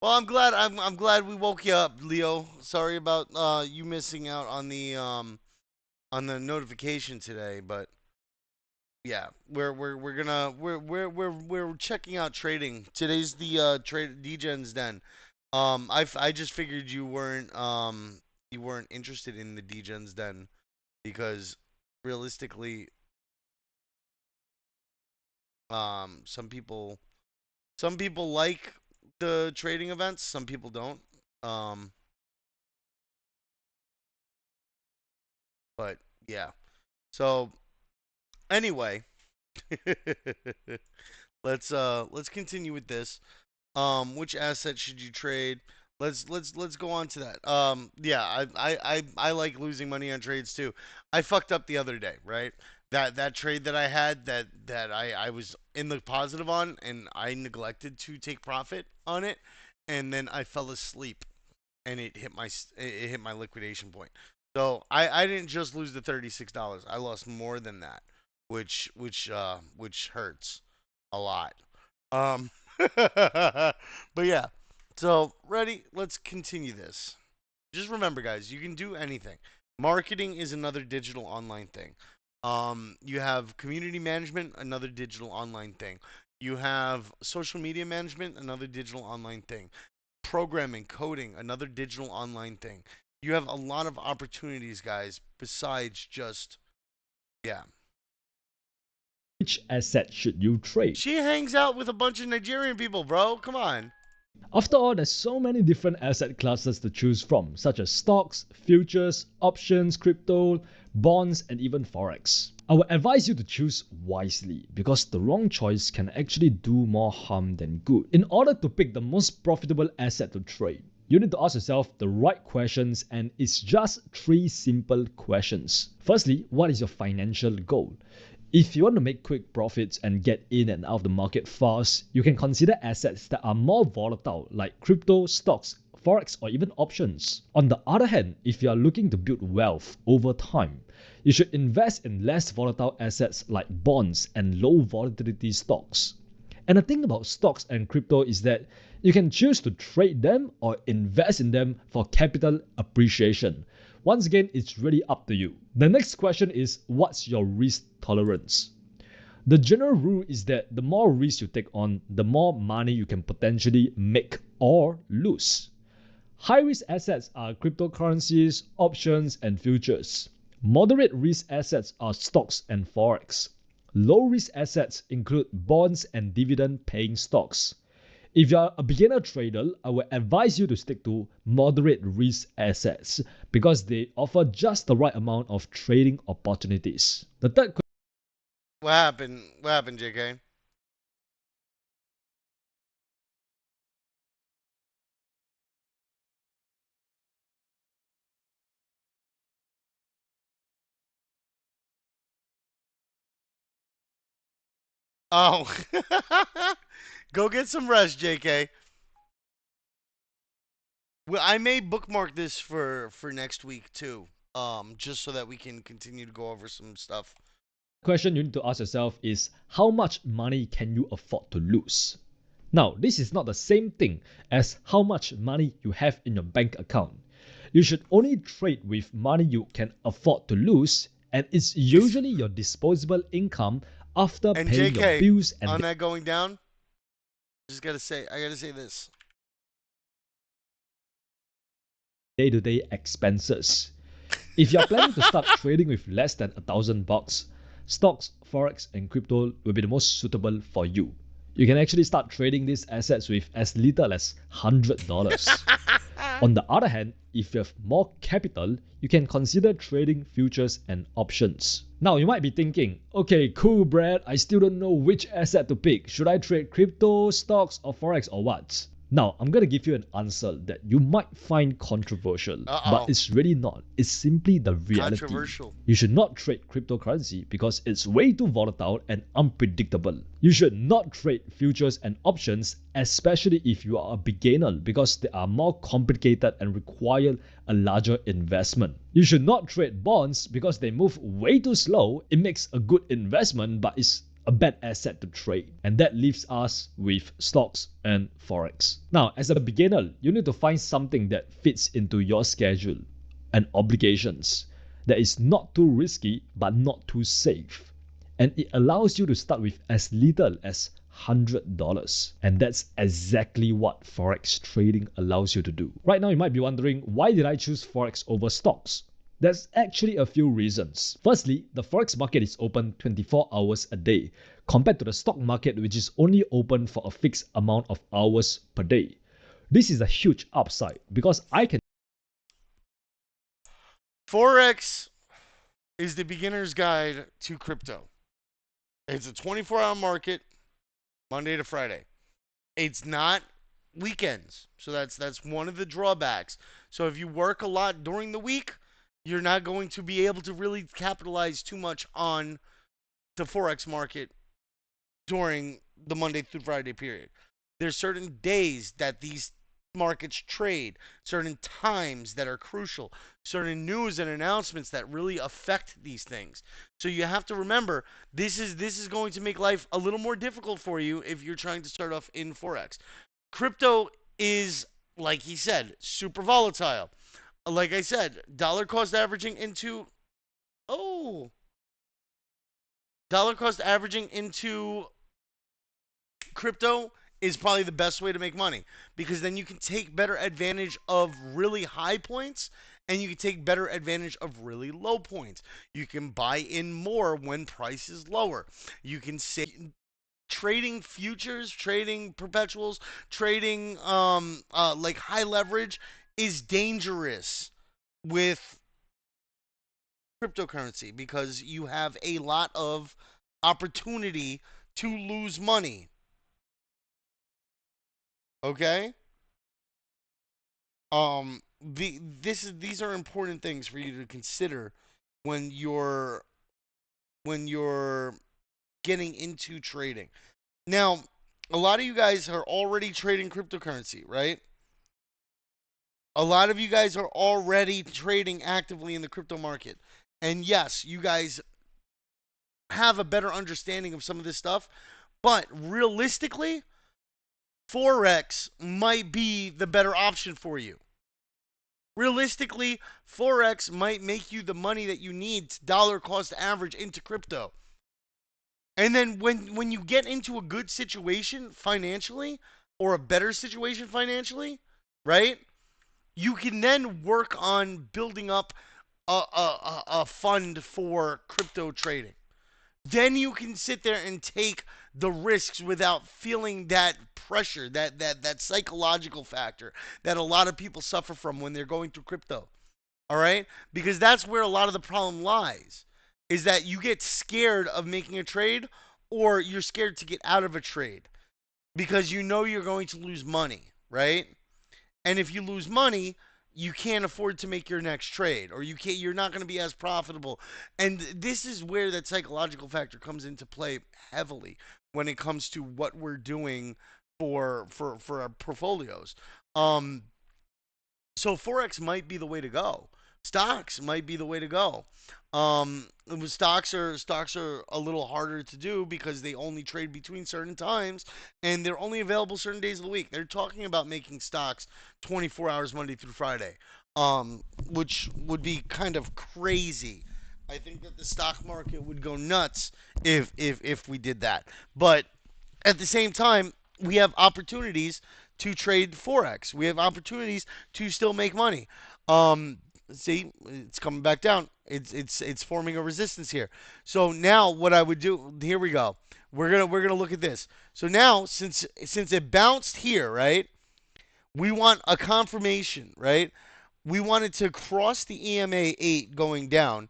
well, I'm glad we woke you up, Leo. Sorry about you missing out on the notification today, but yeah, we're checking out trading. Today's the trade Degen's Den. I just figured you weren't interested in the Degen's Den because realistically, some people like the trading events, some people don't. Um, but yeah. So anyway, let's continue with this. Which asset should you trade? Let's go on to that. Yeah, I like losing money on trades too. I fucked up the other day, right? That trade that I had that I was in the positive on and I neglected to take profit on it, and then I fell asleep and it hit my liquidation point. So I didn't just lose the $36. I lost more than that, which hurts a lot. Um, but yeah. So ready? Let's continue this. Just remember, guys, you can do anything. Marketing is another digital online thing. You have community management, another digital online thing. You have social media management, another digital online thing. Programming, coding, another digital online thing. You have a lot of opportunities, guys, besides just, yeah. Which asset should you trade? She hangs out with a bunch of Nigerian people, bro. Come on. After all, there's so many different asset classes to choose from, such as stocks, futures, options, crypto, bonds, and even forex. I would advise you to choose wisely because the wrong choice can actually do more harm than good. In order to pick the most profitable asset to trade, you need to ask yourself the right questions, and it's just 3 simple questions. Firstly, what is your financial goal? If you want to make quick profits and get in and out of the market fast, you can consider assets that are more volatile like crypto, stocks, forex, or even options. On the other hand, if you are looking to build wealth over time, you should invest in less volatile assets like bonds and low volatility stocks. And the thing about stocks and crypto is that you can choose to trade them or invest in them for capital appreciation. Once again, it's really up to you. The next question is, what's your risk tolerance? The general rule is that the more risk you take on, the more money you can potentially make or lose. High risk assets are cryptocurrencies, options, and futures. Moderate risk assets are stocks and forex. Low risk assets include bonds and dividend paying stocks. If you're a beginner trader, I would advise you to stick to moderate risk assets because they offer just the right amount of trading opportunities. The third What happened? What happened, JK? Oh. Go get some rest, JK. Well, I may bookmark this for next week too. Just so that we can continue to go over some stuff. question you need to ask yourself is how much money can you afford to lose? Now, this is not the same thing as how much money you have in your bank account. You should only trade with money you can afford to lose, and it's usually your disposable income after And paying your JK, bills and on that going down, I gotta say this. day-to-day expenses. If you're planning to start trading with less than $1,000, stocks, forex, and crypto will be the most suitable for you. You can actually start trading these assets with as little as $100. On the other hand, if you have more capital, you can consider trading futures and options. Now, you might be thinking, okay, cool, Brad, I still don't know which asset to pick. Should I trade crypto, stocks, or forex, or what? Now, I'm going to give you an answer that you might find controversial, but it's really not. It's simply the reality. Controversial. You should not trade cryptocurrency because it's way too volatile and unpredictable. You should not trade futures and options, especially if you are a beginner, because they are more complicated and require a larger investment. You should not trade bonds because they move way too slow. It makes a good investment, but it's a bad asset to trade. And that leaves us with stocks and forex. Now, as a beginner, you need to find something that fits into your schedule and obligations, that is not too risky but not too safe. And it allows you to start with as little as $100. And that's exactly what forex trading allows you to do. Right now, you might be wondering, why did I choose forex over stocks? There's actually a few reasons. Firstly, the forex market is open 24 hours a day compared to the stock market, which is only open for a fixed amount of hours per day. This is a huge upside because I can Forex is the beginner's guide to crypto. It's a 24-hour market, Monday to Friday. It's not weekends, so that's one of the drawbacks. So if you work a lot during the week, you're not going to be able to really capitalize too much on the forex market during the Monday through Friday period. There's certain days that these markets trade, certain times that are crucial, certain news and announcements that really affect these things. So you have to remember this is going to make life a little more difficult for you if you're trying to start off in forex. Crypto is, like he said, super volatile. Like I said, dollar cost averaging into dollar cost averaging into crypto is probably the best way to make money because then you can take better advantage of really high points and you can take better advantage of really low points. You can buy in more when price is lower. You can say trading futures, trading perpetuals, trading like high leverage is dangerous with cryptocurrency because you have a lot of opportunity to lose money. Okay? These are important things for you to consider when you're getting into trading. Now, a lot of you guys are already trading cryptocurrency, right? A lot of you guys are already trading actively in the crypto market. And yes, you guys have a better understanding of some of this stuff, but realistically, Forex might be the better option for you. Realistically, Forex might make you the money that you need to dollar cost average into crypto. And then when you get into a good situation financially or a better situation financially, right? You can then work on building up a fund for crypto trading. then you can sit there and take the risks without feeling that pressure, that psychological factor that a lot of people suffer from when they're going through crypto. All right? Because that's where a lot of the problem lies. Is that you get scared of making a trade, or you're scared to get out of a trade because you know you're going to lose money, right? And if you lose money, you can't afford to make your next trade, or you're not going to be as profitable. And this is where that psychological factor comes into play heavily when it comes to what we're doing for our portfolios. Um so forex might be the way to go. Stocks might be the way to go. Stocks are a little harder to do because they only trade between certain times, and they're only available certain days of the week. They're talking about making stocks 24 hours Monday through Friday, which would be kind of crazy. I think that the stock market would go nuts if we did that. But at the same time, we have opportunities to trade forex. We have opportunities to still make money. Um, See, it's coming back down. It's forming a resistance here. So now, what I would do? Here we go. We're gonna look at this. So now, since it bounced here, right? We want a confirmation, right? We want it to cross the EMA 8 going down,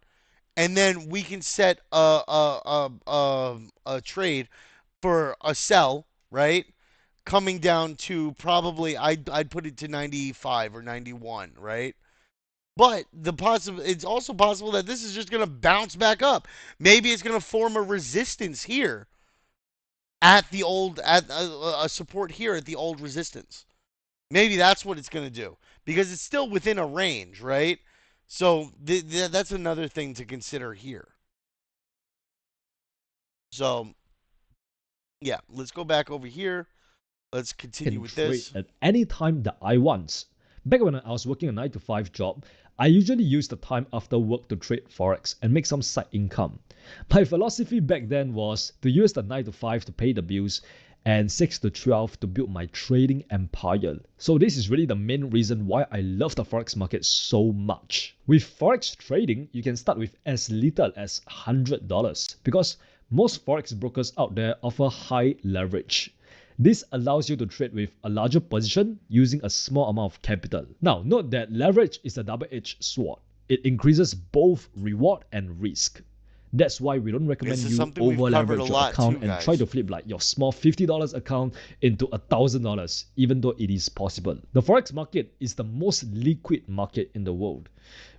and then we can set a trade for a sell, right? Coming down to probably I'd put it to 95 or 91, right? But it's also possible that this is just going to bounce back up. Maybe it's going to form a resistance here at the old at a support here at the old resistance. Maybe that's what it's going to do because it's still within a range, right? So that's another thing to consider here. So yeah, let's go back over here. Let's continue Can with trade this. at any time that I want. Back when I was working a 9 to 5 job, I usually use the time after work to trade forex and make some side income. My philosophy back then was to use the 9 to 5 to pay the bills and 6 to 12 to build my trading empire. So this is really the main reason why I love the forex market so much. With forex trading, you can start with as little as $100 because most forex brokers out there offer high leverage. This allows you to trade with a larger position using a small amount of capital. Now, note that leverage is a double-edged sword. It increases both reward and risk. That's why we don't recommend This is you something we've over covered a leverage your lot too, account and try guys. to flip like your small $50 account into $1,000, even though it is possible. The forex market is the most liquid market in the world,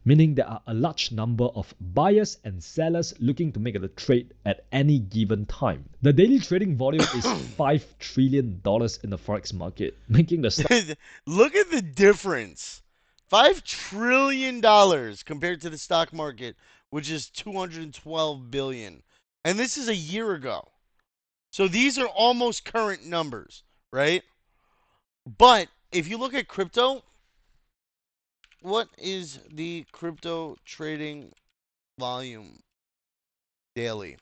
meaning there are a large number of buyers and sellers looking to make a trade at any given time. The daily trading volume is $5 trillion in the forex market, making the stock Look at the difference. $5 trillion compared to the stock market, which is 212 billion. And this is a year ago. So these are almost current numbers, right? But if you look at crypto, what is the crypto trading volume daily?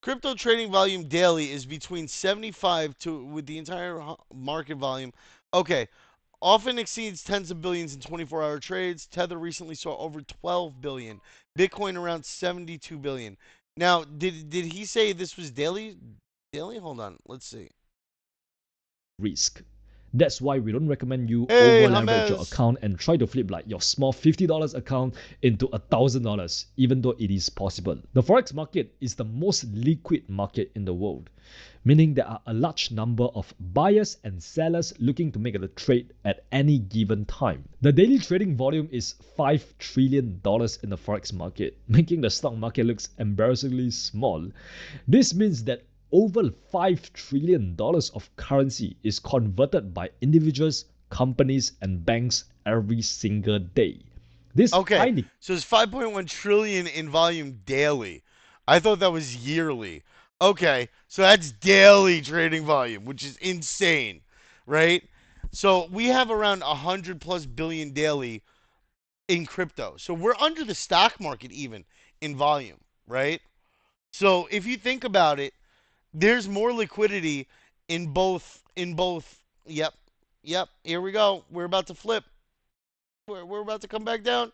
Crypto trading volume daily is between 75 to with the entire market volume. Okay, often exceeds tens of billions in 24-hour trades. Tether recently saw over 12 billion. Bitcoin around 72 billion. Now, did he say this was daily? Daily? Hold on. Let's see. risk. That's why we don't recommend you Hey, over leverage your James. account and try to flip like your small $50 account into $1,000, even though it is possible. The forex market is the most liquid market in the world, meaning there are a large number of buyers and sellers looking to make a trade at any given time. The daily trading volume is $5 trillion in the forex market, making the stock market looks embarrassingly small. This means that over $5 trillion of currency is converted by individuals, companies, and banks every single day. This Okay, highly so it's 5.1 trillion in volume daily. I thought that was yearly. Okay, so that's daily trading volume, which is insane, right? So we have around 100 plus billion daily in crypto. So we're under the stock market even in volume, right? So if you think about it, there's more liquidity in both. Yep. Yep, here we go. We're about to flip. We're about to come back down.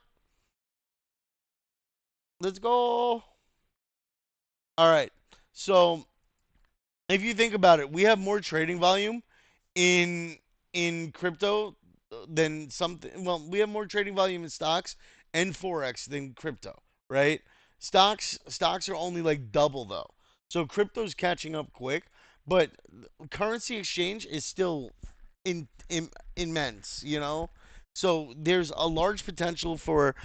Let's go. All right. So if you think about it, we have more trading volume in crypto than something. Well, we have more trading volume in stocks and forex than crypto, right? Stocks are only like double though. So crypto's catching up quick, but currency exchange is still immense, you know? So there's a large potential for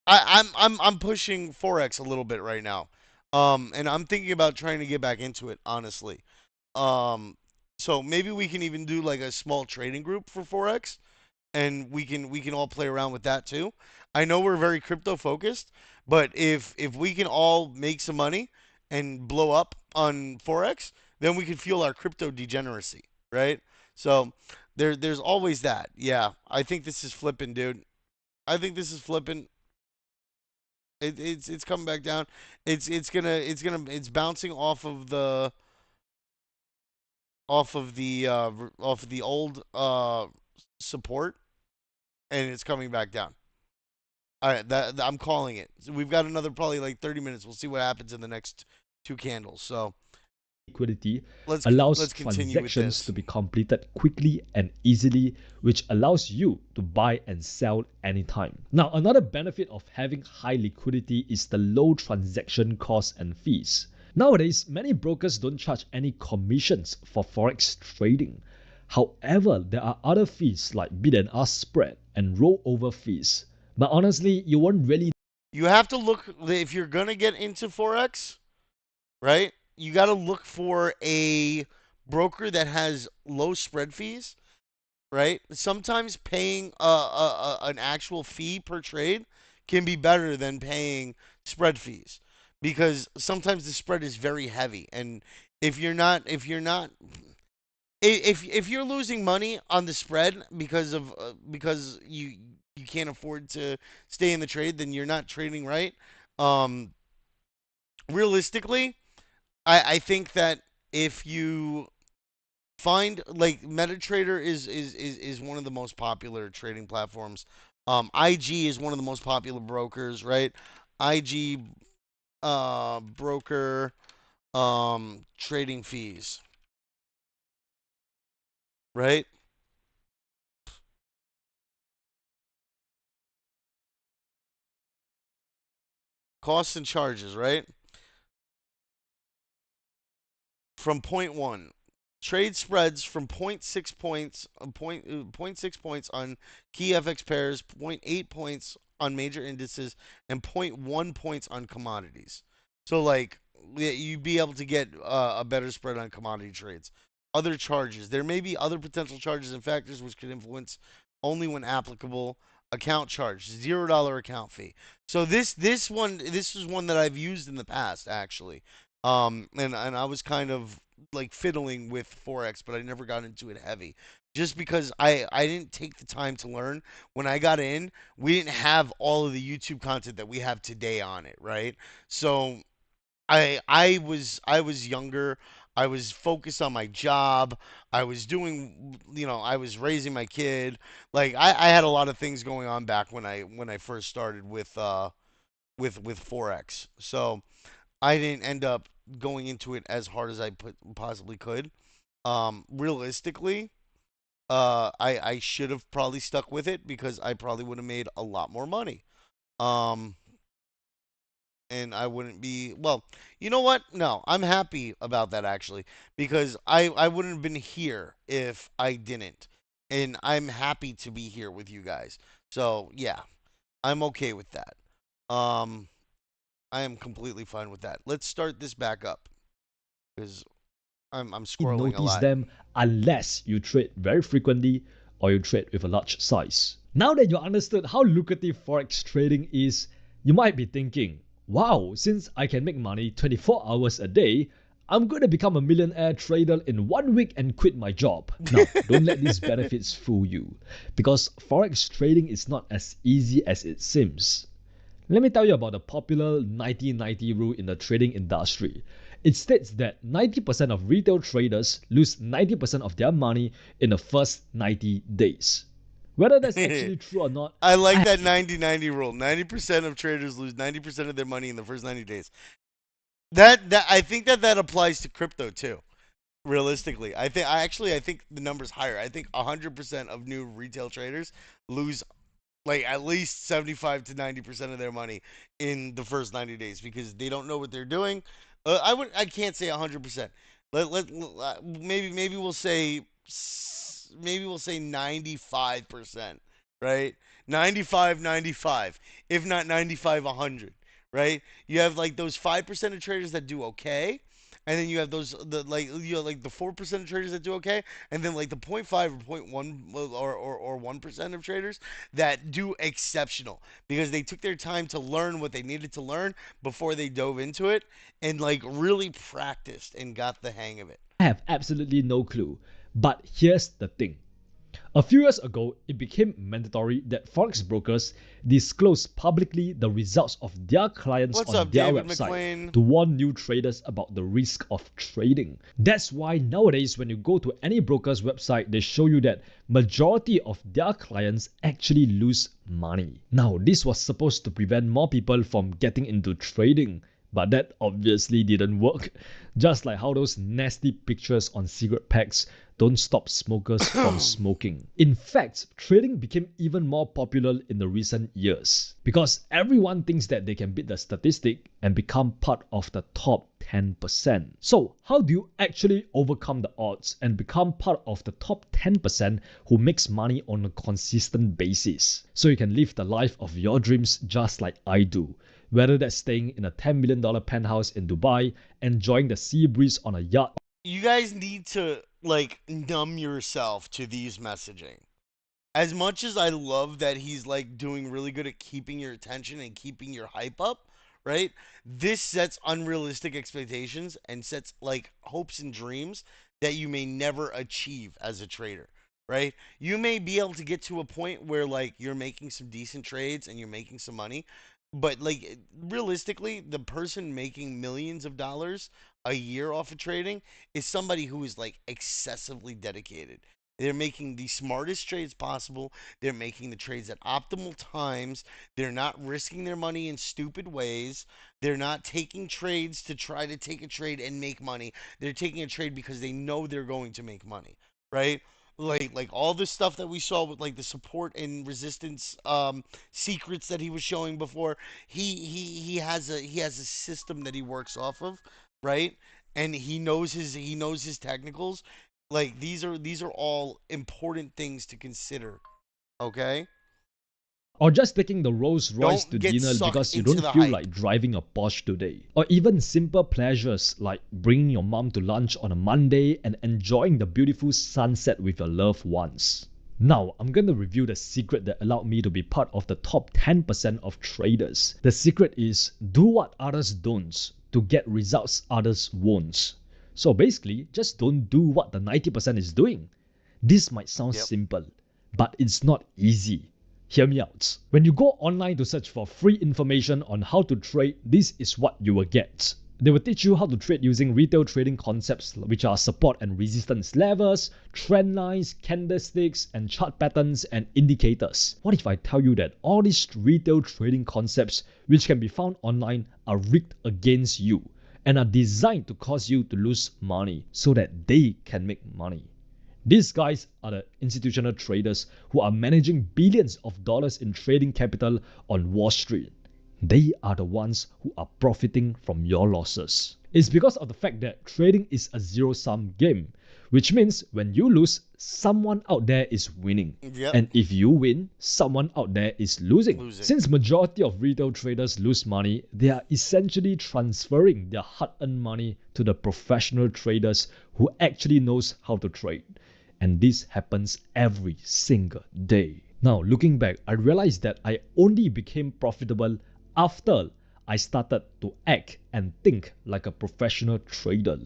I'm pushing forex a little bit right now. And I'm thinking about trying to get back into it, honestly. Um, so maybe we can even do like a small trading group for forex, and we can all play around with that too. I know we're very crypto focused, but if we can all make some money and blow up on forex, then we can fuel our crypto degeneracy, right? So there's always that. Yeah, I think this is flipping, dude. I think this is flipping. It's coming back down. It's bouncing off of the old support, and it's coming back down. All right, I'm calling it. So we've got another probably like 30 minutes. We'll see what happens in the next two candles. So Liquidity allows let's continue with transactions this. to be completed quickly and easily, which allows you to buy and sell anytime. Now, another benefit of having high liquidity is the low transaction costs and fees. Nowadays, many brokers don't charge any commissions for forex trading. However, there are other fees like bid and ask spread and rollover fees. But honestly, you won't really You have to look if you're gonna get into forex, right? You got to look for a broker that has low spread fees, right? Sometimes paying an actual fee per trade can be better than paying spread fees because sometimes the spread is very heavy, and if you're losing money on the spread because you can't afford to stay in the trade, then you're not trading right. Um, Realistically, I think that if you find like MetaTrader is one of the most popular trading platforms. IG is one of the most popular brokers, right? IG broker trading fees, right? Costs and charges, right? From point one. Trade spreads from point 0.6 points, point 0.6 points on key FX pairs, point 0.8 points on major indices, and point 0.1 points on commodities. So, like, you'd be able to get a better spread on commodity trades. Other charges. There may be other potential charges and factors which could influence only when applicable. Account charge, $0 account fee. So this is one that I've used in the past actually. And I was kind of like fiddling with forex, but I never got into it heavy, just because I didn't take the time to learn. When I got in, we didn't have all of the YouTube content that we have today on it, right? So I was younger. I was focused on my job. I was doing, I was raising my kid. Like I had a lot of things going on back when I first started with forex. So I didn't end up going into it as hard as I possibly could. Realistically, I should have probably stuck with it because I probably would have made a lot more money. Um, and I wouldn't be, well, you know what? No, I'm happy about that actually because I wouldn't have been here if I didn't. And I'm happy to be here with you guys. So, yeah, I'm okay with that. Um, I am completely fine with that. Let's start this back up because I'm scrolling a notice lot. them unless you trade very frequently or you trade with a large size. Now that you understood how lucrative forex trading is, you might be thinking, wow, since I can make money 24 hours a day, I'm going to become a millionaire trader in 1 week and quit my job. Now, don't let these benefits fool you, because forex trading is not as easy as it seems. Let me tell you about the popular 90-90 rule in the trading industry. It states that 90% of retail traders lose 90% of their money in the first 90 days. Whether that's actually true or not, I like that 90-90 rule. 90% of traders lose 90% of their money in the first 90 days. That I think that applies to crypto too. Realistically, I think the number's higher. I think 100% of new retail traders lose like at least 75 to 90% of their money in the first 90 days because they don't know what they're doing. I can't say 100%. Maybe we'll say 95%, right? 95 95, if not 95 100, right? You have like those 5% of traders that do okay, and then you have like the 4% of traders that do okay, and then like the 0.5 or 0.1 or 1% of traders that do exceptional because they took their time to learn what they needed to learn before they dove into it and like really practiced and got the hang of it. I have absolutely no clue. But here's the thing. A few years ago, it became mandatory that forex brokers disclose publicly the results of their clients What's on up, their David website McLean? to warn new traders about the risk of trading. That's why nowadays when you go to any broker's website, they show you that majority of their clients actually lose money. Now, this was supposed to prevent more people from getting into trading. But that obviously didn't work. Just like how those nasty pictures on cigarette packs don't stop smokers from smoking. In fact, trading became even more popular in the recent years because everyone thinks that they can beat the statistic and become part of the top 10%. So, how do you actually overcome the odds and become part of the top 10% who makes money on a consistent basis? So you can live the life of your dreams just like I do. Whether that's staying in a $10 million penthouse in Dubai, enjoying the sea breeze on a yacht. You guys need to like numb yourself to these messaging. As much as I love that he's like doing really good at keeping your attention and keeping your hype up, right? This sets unrealistic expectations and sets like hopes and dreams that you may never achieve as a trader, right? You may be able to get to a point where like you're making some decent trades and you're making some money, but like realistically, the person making millions of dollars a year off of trading is somebody who is like excessively dedicated. They're making the smartest trades possible. They're making the trades at optimal times. They're not risking their money in stupid ways. They're not taking trades to try to take a trade and make money. They're taking a trade because they know they're going to make money, right? Like all the stuff that we saw with like the support and resistance secrets that he was showing before. He has a system that he works off of, right? And he knows his technicals. Like these are all important things to consider. Okay? Or just taking the Rolls Royce to Don't get dinner sucked because you into don't the feel hype. like driving a Porsche today. Or even simple pleasures like bringing your mom to lunch on a Monday and enjoying the beautiful sunset with your loved ones. Now, I'm going to review the secret that allowed me to be part of the top 10% of traders. The secret is do what others don't to get results others won't. So basically, just don't do what the 90% is doing. This might sound Yep. simple, but it's not easy. Hear me out. When you go online to search for free information on how to trade, this is what you will get. They will teach you how to trade using retail trading concepts, which are support and resistance levels, trend lines, candlesticks, and chart patterns and indicators. What if I tell you that all these retail trading concepts, which can be found online, are rigged against you and are designed to cause you to lose money so that they can make money? These guys are the institutional traders who are managing billions of dollars in trading capital on Wall Street. They are the ones who are profiting from your losses. It's because of the fact that trading is a zero-sum game, which means when you lose, someone out there is winning. Yep. And if you win, someone out there is losing. Since majority of retail traders lose money, they are essentially transferring their hard-earned money to the professional traders who actually knows how to trade. And this happens every single day. Now, looking back, I realized that I only became profitable after I started to act and think like a professional trader.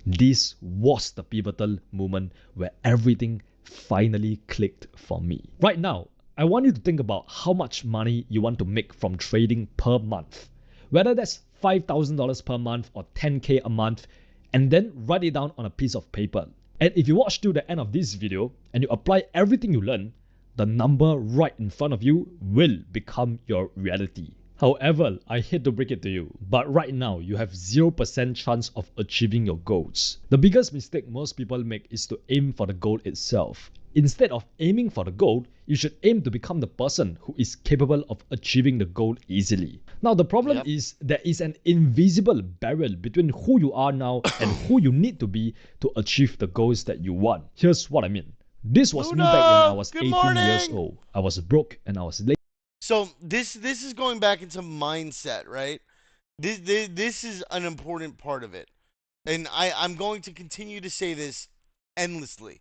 This was the pivotal moment where everything finally clicked for me. Right now, I want you to think about how much money you want to make from trading per month. Whether that's $5,000 per month or 10K a month, and then write it down on a piece of paper. And if you watch till the end of this video and you apply everything you learn, the number right in front of you will become your reality. However, I hate to break it to you, but right now you have 0% chance of achieving your goals. The biggest mistake most people make is to aim for the goal itself. Instead of aiming for the goal, you should aim to become the person who is capable of achieving the goal easily. Now, the problem is there is an invisible barrier between who you are now and who you need to be to achieve the goals that you want. Here's what I mean. This was me back when I was 18 years old. I was broke and I was lazy. So this is going back into mindset, right? This is an important part of it. And I'm going to continue to say this endlessly.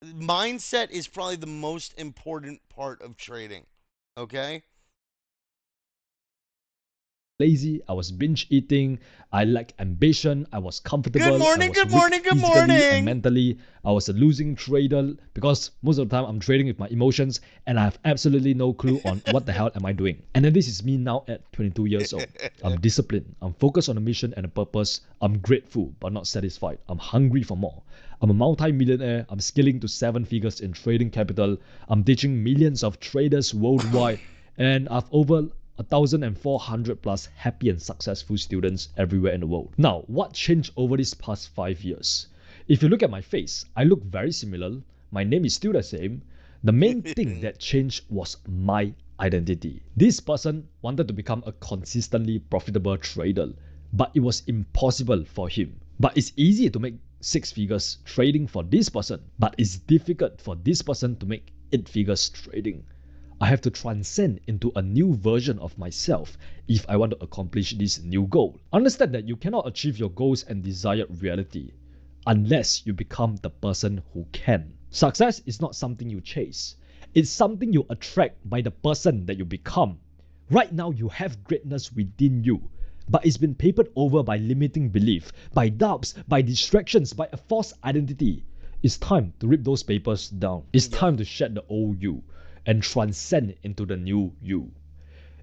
Mindset is probably the most important part of trading. Okay? Lazy, I was binge eating, I lacked ambition, I was comfortable, Good morning, I was good weak morning, good physically and morning. mentally. I was a losing trader because most of the time I'm trading with my emotions and I have absolutely no clue on what the hell am I doing. And then this is me now at 22 years old. I'm disciplined, I'm focused on a mission and a purpose, I'm grateful but not satisfied, I'm hungry for more. I'm a multi-millionaire, I'm scaling to 7 figures in trading capital, I'm teaching millions of traders worldwide, and I've over 1,400 plus happy and successful students everywhere in the world. Now, what changed over these past 5 years? If you look at my face, I look very similar. My name is still the same. The main thing that changed was my identity. This person wanted to become a consistently profitable trader, but it was impossible for him. But it's easy to make 6 figures trading for this person, but it's difficult for this person to make 8 figures trading. I have to transcend into a new version of myself if I want to accomplish this new goal. Understand that you cannot achieve your goals and desired reality unless you become the person who can. Success is not something you chase. It's something you attract by the person that you become. Right now you have greatness within you, but it's been papered over by limiting belief, by doubts, by distractions, by a false identity. It's time to rip those papers down. It's time to shed the old you and transcend into the new you.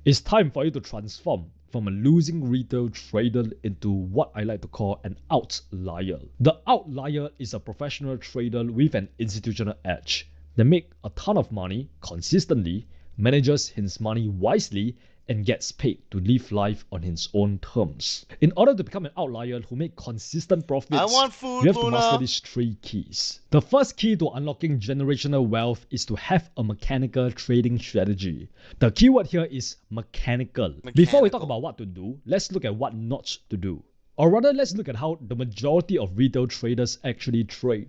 It's time for you to transform from a losing retail trader into what I like to call an outlier. The outlier is a professional trader with an institutional edge. They make a ton of money consistently, manages his money wisely, and gets paid to live life on his own terms. In order to become an outlier who makes consistent profits, I want food, you have to Luna. master these 3 keys. The first key to unlocking generational wealth is to have a mechanical trading strategy. The keyword here is mechanical. Before we talk about what to do, let's look at what not to do. Or rather, let's look at how the majority of retail traders actually trade.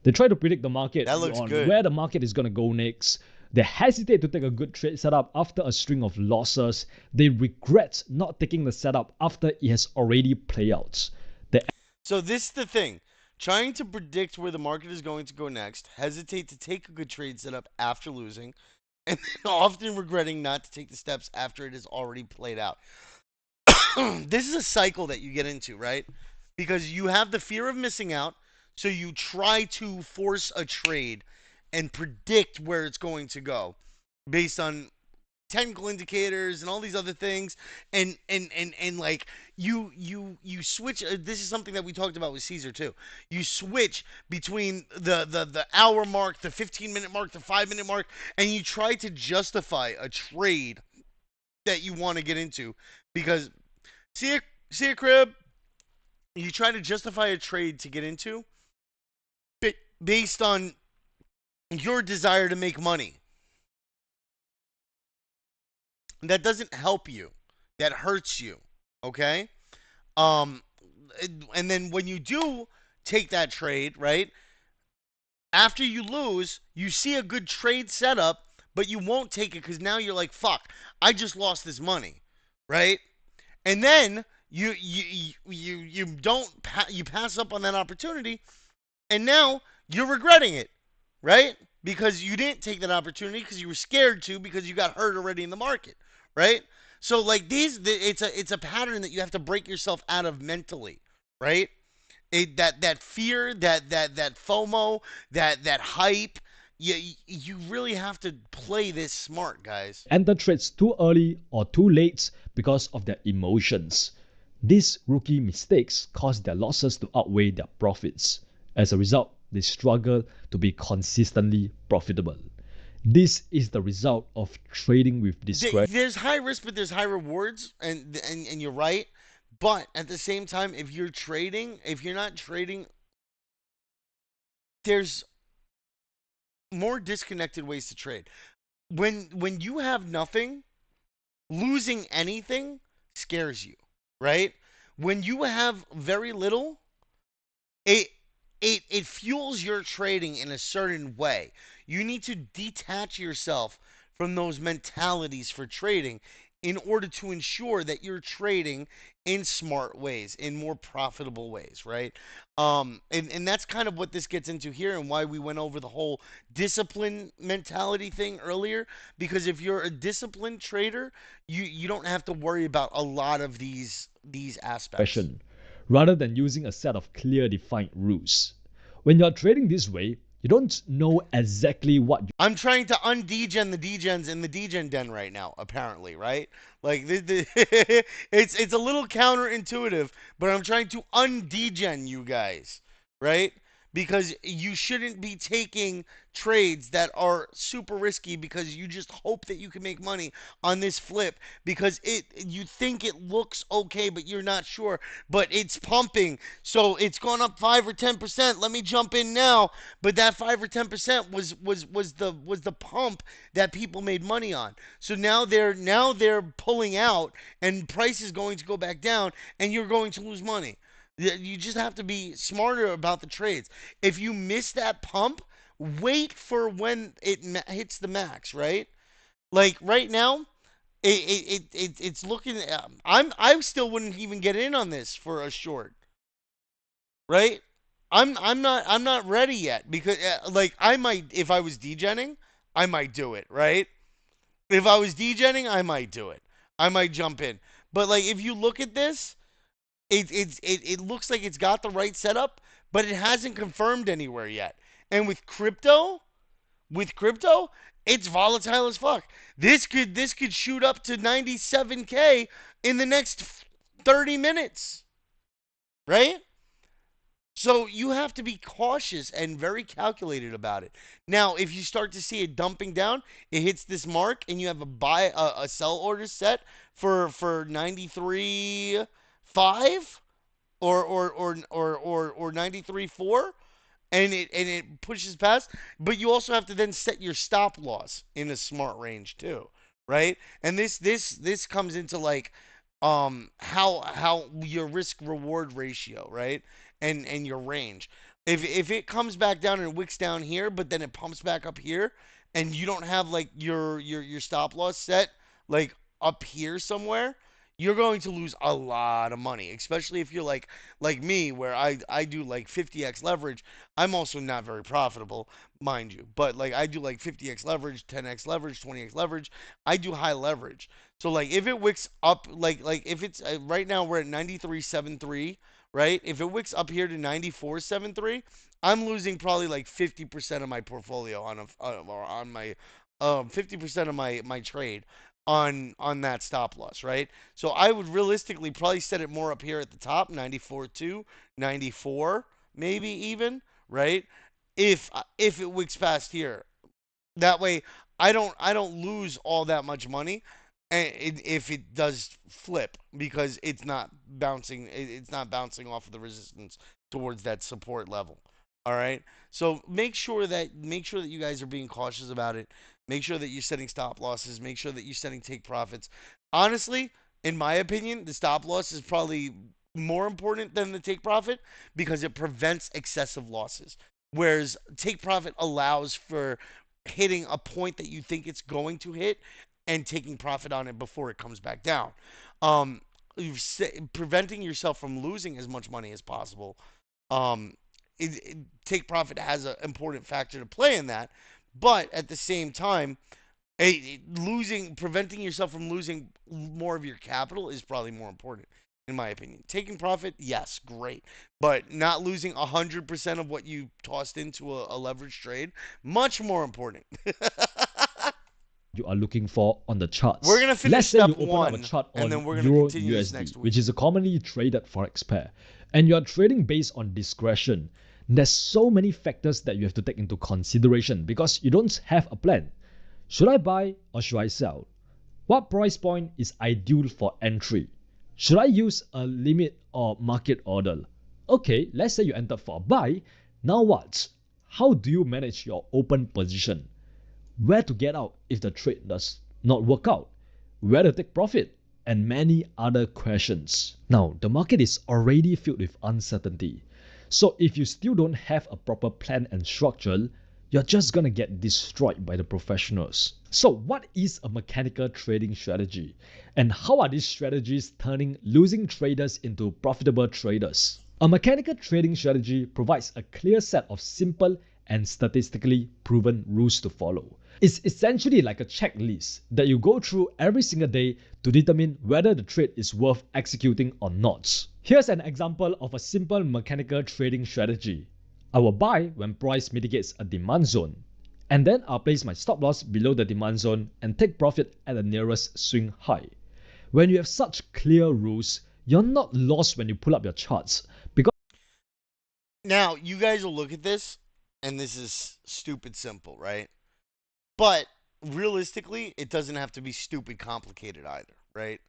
They try to predict the market on where the market is going to go next. They hesitate to take a good trade setup after a string of losses. They regret not taking the setup after it has already played out. So this is the thing. Trying to predict where the market is going to go next, hesitate to take a good trade setup after losing, and then often regretting not to take the steps after it has already played out. This is a cycle that you get into, right? Because you have the fear of missing out, so you try to force a trade and predict where it's going to go based on technical indicators and all these other things, and like you switch. This is something that we talked about with Caesar too. You switch between the hour mark, the 15-minute mark, the 5-minute mark, and you try to justify a trade that you want to get into because see a crib. You try to justify a trade to get into based on your desire to make money. That doesn't help you. That hurts you. Okay? And then when you do take that trade, right? After you lose, you see a good trade setup, but you won't take it because now you're like, fuck, I just lost this money. Right? And then you pass up on that opportunity, and now you're regretting it. Right? Because you didn't take that opportunity because you were scared to because you got hurt already in the market, right? So like it's a pattern that you have to break yourself out of mentally, right? That fear, that FOMO, that hype, you really have to play this smart, guys. Enter trades too early or too late because of their emotions. These rookie mistakes cause their losses to outweigh their profits. As a result, they struggle to be consistently profitable. This is the result of trading with discretion. There's high risk, but there's high rewards, and you're right. But at the same time, if you're trading, if you're not trading, there's more disconnected ways to trade. When you have nothing, losing anything scares you, right? When you have very little, it it fuels your trading in a certain way. You need to detach yourself from those mentalities for trading in order to ensure that you're trading in smart ways, in more profitable ways, right? And that's kind of what this gets into here and why we went over the whole discipline mentality thing earlier. Because if you're a disciplined trader, you don't have to worry about a lot of these aspects. Rather than using a set of clear defined rules. When you're trading this way, you don't know exactly what I'm trying to undegen the degens in the degen den right now, apparently, right? Like it's a little counterintuitive, but I'm trying to undegen you guys, right? Because you shouldn't be taking trades that are super risky because you just hope that you can make money on this flip because you think it looks okay, but you're not sure. But it's pumping, so it's gone up 5 or 10%. Let me jump in now. But that 5 or 10% was the pump that people made money on. So now they're pulling out, and price is going to go back down, and you're going to lose money. You just have to be smarter about the trades. If you miss that pump, wait for when it hits the max, right? Like right now, it's looking. I still wouldn't even get in on this for a short, right? I'm not ready yet because like I might if I was degenning, I might do it, right? If I was degenning, I might do it. I might jump in. But like if you look at this, it looks like it's got the right setup, but it hasn't confirmed anywhere yet. And with crypto, it's volatile as fuck. This could shoot up to 97K in the next 30 minutes, right? So you have to be cautious and very calculated about it. Now, if you start to see it dumping down, it hits this mark, and you have a sell order set for 93.5 or 93.4, and it pushes past. But you also have to then set your stop loss in a smart range too, right? And this comes into like how your risk reward ratio, right? And your range. If it comes back down and wicks down here, but then it pumps back up here, and you don't have like your stop loss set like up here somewhere, you're going to lose a lot of money, especially if you're like me, where I do like 50x leverage. I'm also not very profitable, mind you, but like I do like 50x leverage, 10x leverage, 20x leverage. I do high leverage. So like if it wicks up, like if it's right now we're at 93.73, right? If it wicks up here to 94.73, I'm losing probably like 50% of my portfolio on my 50% of my trade on that stop loss, right? So I would realistically probably set it more up here at the top, 94.2, 94, maybe even, right? If it wicks past here, that way I don't lose all that much money, if it does flip, because it's not bouncing off of the resistance towards that support level. All right. So make sure that you guys are being cautious about it. Make sure that you're setting stop losses. Make sure that you're setting take profits. Honestly, in my opinion, the stop loss is probably more important than the take profit because it prevents excessive losses. Whereas take profit allows for hitting a point that you think it's going to hit and taking profit on it before it comes back down. Um, preventing yourself from losing as much money as possible. Um, take profit has an important factor to play in that, but at the same time, preventing yourself from losing more of your capital is probably more important, in my opinion. Taking profit, yes, great, but not losing 100% of what you tossed into a leverage trade, much more important. you are looking for on the charts. We're gonna finish Let's say you step open up a one, chart and on then we're gonna Euro continue this next USD, week. which is a commonly traded forex pair, and you are trading based on discretion. There's so many factors that you have to take into consideration because you don't have a plan. Should I buy or should I sell? What price point is ideal for entry? Should I use a limit or market order? Okay, let's say you entered for a buy. Now what? How do you manage your open position? Where to get out if the trade does not work out? Where to take profit? And many other questions. Now, the market is already filled with uncertainty. So if you still don't have a proper plan and structure, you're just gonna get destroyed by the professionals. So what is a mechanical trading strategy? And how are these strategies turning losing traders into profitable traders? A mechanical trading strategy provides a clear set of simple and statistically proven rules to follow. It's essentially like a checklist that you go through every single day to determine whether the trade is worth executing or not. Here's an example of a simple mechanical trading strategy. I will buy when price mitigates a demand zone, and then I'll place my stop loss below the demand zone and take profit at the nearest swing high. When you have such clear rules, you're not lost when you pull up your charts because Now, you guys will look at this, and this is stupid simple, right? But realistically, it doesn't have to be stupid complicated either, right?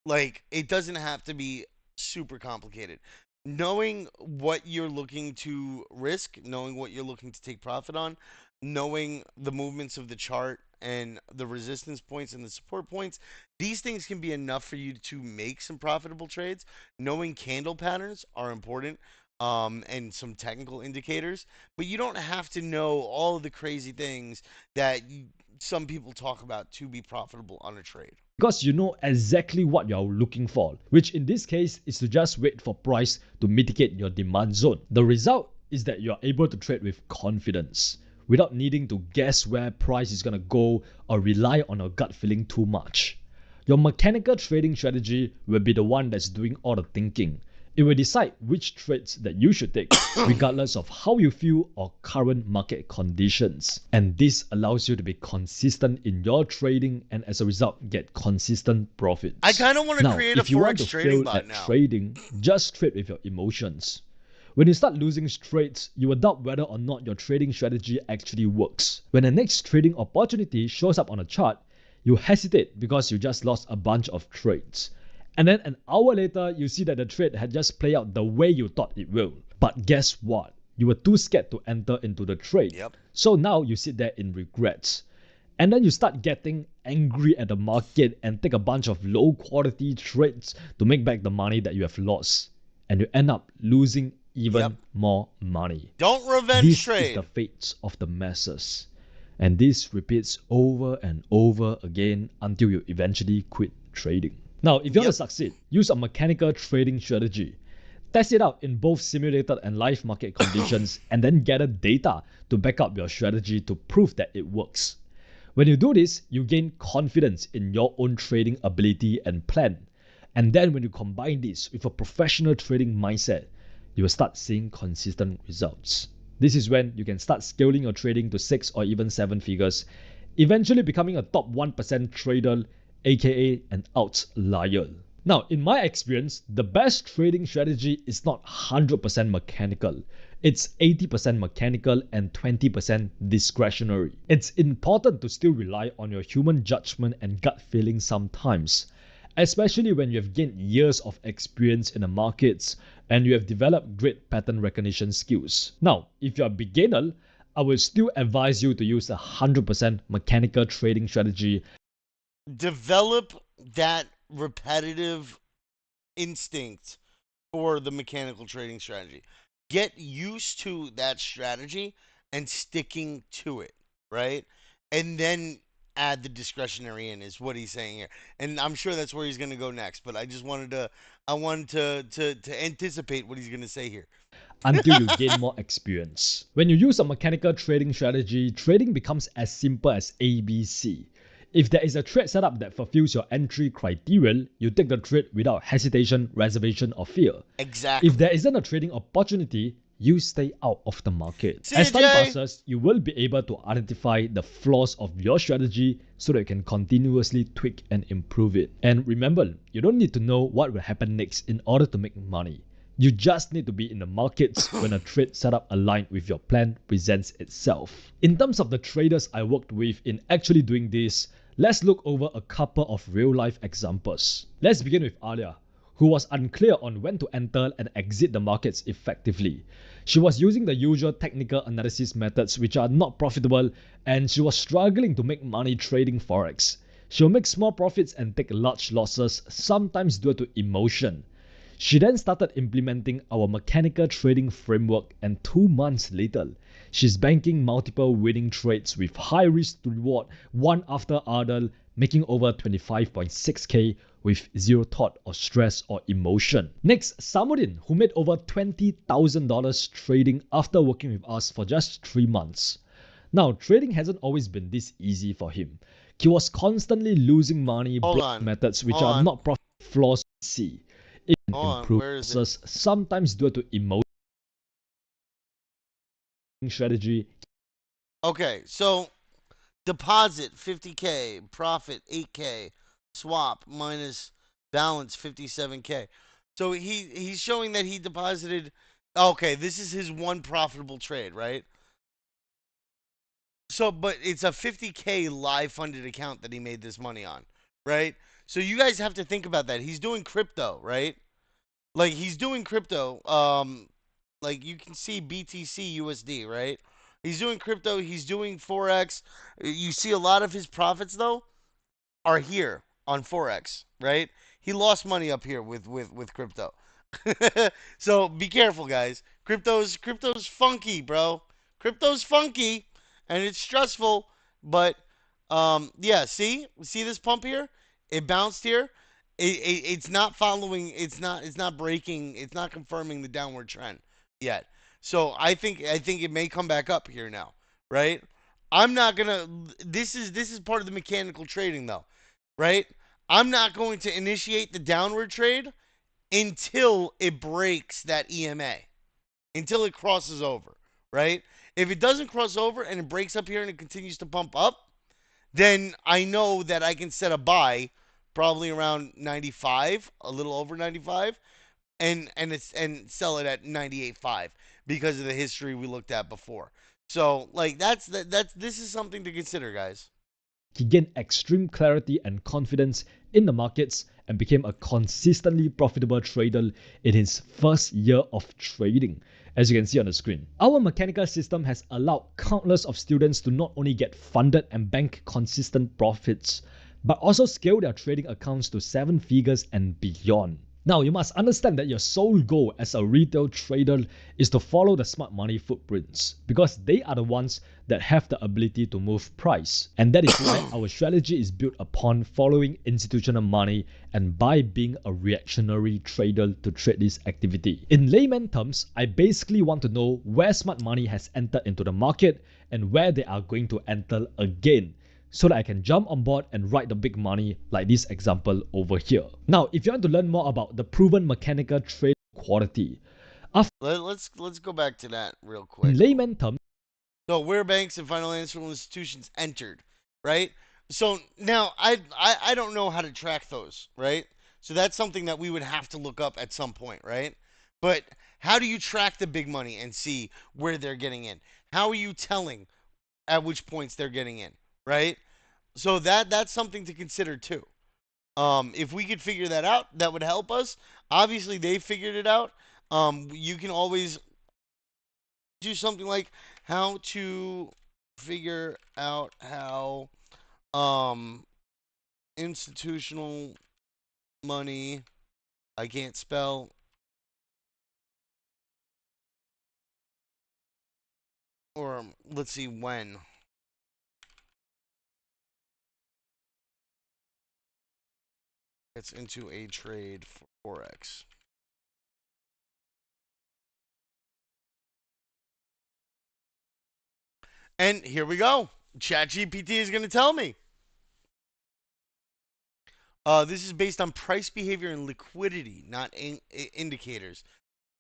Like, it doesn't have to be super complicated. Knowing what you're looking to risk, knowing what you're looking to take profit on, knowing the movements of the chart and the resistance points and the support points, these things can be enough for you to make some profitable trades. Knowing candle patterns are important, and some technical indicators, but you don't have to know all of the crazy things that some people talk about to be profitable on a trade. because you know exactly what you're looking for, which in this case is to just wait for price to mitigate your demand zone. The result is that you're able to trade with confidence without needing to guess where price is going to go or rely on your gut feeling too much. Your mechanical trading strategy will be the one that's doing all the thinking. It will decide which trades that you should take, regardless of how you feel or current market conditions. And this allows you to be consistent in your trading and as a result, get consistent profits. I kind of want to Now, create a if you want Forex to trading fail bot at now. trading, just trade with your emotions. When you start losing trades, you will doubt whether or not your trading strategy actually works. When the next trading opportunity shows up on a chart, you hesitate because you just lost a bunch of trades. And then an hour later, you see that the trade had just played out the way you thought it will. But guess what? You were too scared to enter into the trade. Yep. So now you sit there in regrets. And then you start getting angry at the market and take a bunch of low quality trades to make back the money that you have lost. And you end up losing even more money. Don't revenge This trade. is the fate of the masses. And this repeats over and over again until you eventually quit trading. Now, if you want to succeed, use a mechanical trading strategy. Test it out in both simulated and live market conditions and then gather data to back up your strategy to prove that it works. When you do this, you gain confidence in your own trading ability and plan. And then when you combine this with a professional trading mindset, you will start seeing consistent results. This is when you can start scaling your trading to 6 or even 7 figures, eventually becoming a top 1% trader, aka an outlier. Now, in my experience, the best trading strategy is not 100% mechanical. It's 80% mechanical and 20% discretionary. It's important to still rely on your human judgment and gut feeling sometimes, especially when you have gained years of experience in the markets and you have developed great pattern recognition skills. Now, if you're a beginner, I will still advise you to use a 100% mechanical trading strategy. Develop that repetitive instinct for the mechanical trading strategy. Get used to that strategy and sticking to it, right? And then add the discretionary in is what he's saying here. And I'm sure that's where he's going to go next, but I just wanted to anticipate what he's going to say here. Until you gain more experience. When you use a mechanical trading strategy, trading becomes as simple as ABC. If there is a trade setup that fulfills your entry criteria, you take the trade without hesitation, reservation, or fear. Exactly. If there isn't a trading opportunity, you stay out of the market. CJ! As time passes, you will be able to identify the flaws of your strategy so that you can continuously tweak and improve it. And remember, you don't need to know what will happen next in order to make money. You just need to be in the markets when a trade setup aligned with your plan presents itself. In terms of the traders I worked with in actually doing this, let's look over a couple of real life examples. Let's begin with Alia, who was unclear on when to enter and exit the markets effectively. She was using the usual technical analysis methods which are not profitable, and she was struggling to make money trading forex. She'll make small profits and take large losses, sometimes due to emotion. She then started implementing our mechanical trading framework, and 2 months later, she's banking multiple winning trades with high risk to reward one after other, making over 25.6k with zero thought or stress or emotion. Next, Samudin, who made over $20,000 trading after working with us for just 3 months. Now, trading hasn't always been this easy for him. He was constantly losing money, blocking methods which are not profit flaws we see. Improves sometimes due to emotion strategy. Okay, so deposit 50k, profit 8k, swap minus balance 57k. So he's showing that he deposited. Okay, this is his one profitable trade, right? So, but it's a 50k live funded account that he made this money on, right? So you guys have to think about that. He's doing crypto, right? Like he's doing crypto. Like you can see BTC USD, right? He's doing crypto. He's doing forex. You see a lot of his profits though are here on forex, right? He lost money up here with crypto. So be careful, guys. Crypto's funky, bro. Crypto's funky, and it's stressful. But yeah. See this pump here? It bounced here. It's not following. It's not breaking. It's not confirming the downward trend yet. So I think it may come back up here now, right? I'm not gonna. This is part of the mechanical trading though, right? I'm not going to initiate the downward trade until it breaks that EMA, until it crosses over, right? If it doesn't cross over and it breaks up here and it continues to pump up, then I know that I can set a buy probably around 95, a little over 95, and sell it at 98.5 because of the history we looked at before. So like that's this is something to consider, guys. He gained extreme clarity and confidence in the markets and became a consistently profitable trader in his first year of trading, as you can see on the screen. Our mechanical system has allowed countless of students to not only get funded and bank consistent profits, but also scale their trading accounts to 7 figures and beyond. Now, you must understand that your sole goal as a retail trader is to follow the smart money footprints, because they are the ones that have the ability to move price. And that is why our strategy is built upon following institutional money and by being a reactionary trader to trade this activity. In layman terms, I basically want to know where smart money has entered into the market and where they are going to enter again, so that I can jump on board and ride the big money like this example over here. Now, if you want to learn more about the proven mechanical trade quality, Let's go back to that real quick. in layman terms, So where banks and financial institutions entered, right? So now I don't know how to track those, right? So that's something that we would have to look up at some point, right? But how do you track the big money and see where they're getting in? How are you telling at which points they're getting in, right? So that's something to consider too. If we could figure that out, that would help us. Obviously, they figured it out. You can always do something like how to figure out how um, institutional money. I can't spell. Or let's see when. Gets into a trade for forex. And here we go. ChatGPT is going to tell me. This is based on price behavior and liquidity, not indicators.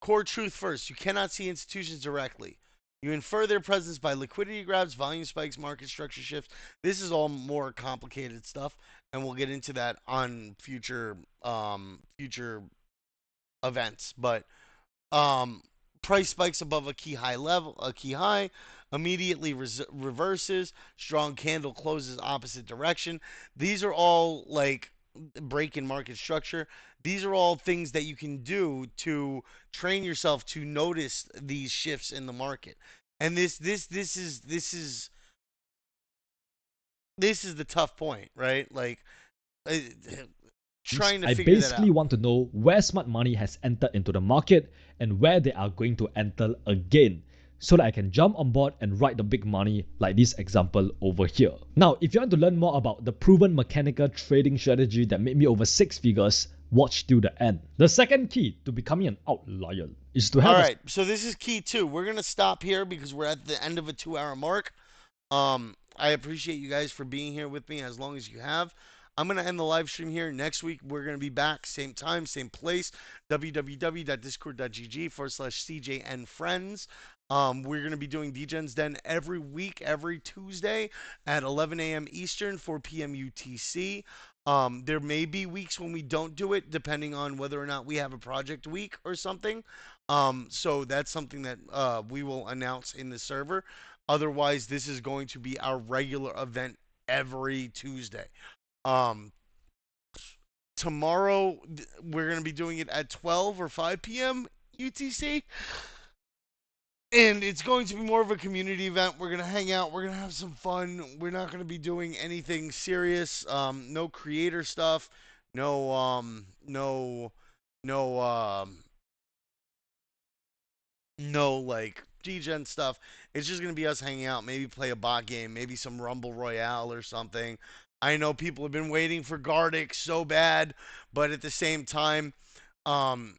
Core truth first. You cannot see institutions directly. You infer their presence by liquidity grabs, volume spikes, market structure shifts. This is all more complicated stuff, and we'll get into that on future events. But Um, Price spikes above a key high, immediately reverses. Strong candle closes opposite direction. These are all like break in market structure. These are all things that you can do to train yourself to notice these shifts in the market. And this is the tough point, right? Like uh, trying to I figure that basically out. want to know where smart money has entered into the market and where they are going to enter again, so that I can jump on board and ride the big money like this example over here. Now, if you want to learn more about the proven mechanical trading strategy that made me over 6 figures, watch till the end. The second key to becoming an outlier is to All have a right, so this is key too. We're gonna stop here because we're at the end of a 2 hour mark. I appreciate you guys for being here with me as long as you have. I'm going to end the live stream here. Next week, we're going to be back, same time, same place, www.discord.gg/CJN Friends. We're going to be doing DGen's Den every week, every Tuesday at 11 a.m. Eastern, 4 p.m. UTC. There may be weeks when we don't do it, depending on whether or not we have a project week or something. So that's something that we will announce in the server. Otherwise, this is going to be our regular event every Tuesday. Um, Tomorrow, we're going to be doing it at 12 or 5 p.m. UTC. And it's going to be more of a community event. We're going to hang out. We're going to have some fun. We're not going to be doing anything serious. No creator stuff. No, no, no like G-Gen stuff. It's just gonna be us hanging out, maybe play a bot game, maybe some Rumble Royale or something. I know people have been waiting for Gardic so bad, but at the same time, um,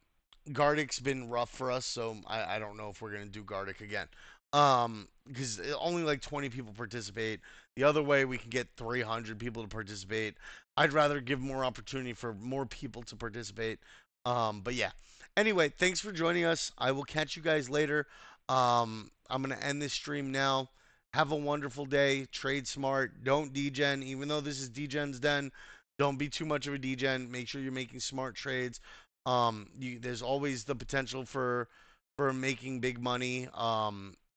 Gardic's been rough for us, so I don't know if we're gonna do Gardic again. Because only like 20 people participate. The other way, we can get 300 people to participate. I'd rather give more opportunity for more people to participate. But yeah. Anyway, thanks for joining us. I will catch you guys later. I'm gonna end this stream now. Have a wonderful day. Trade smart. Don't degen. Even though this is degen's den, don't be too much of a degen. Make sure you're making smart trades. There's always the potential for making big money.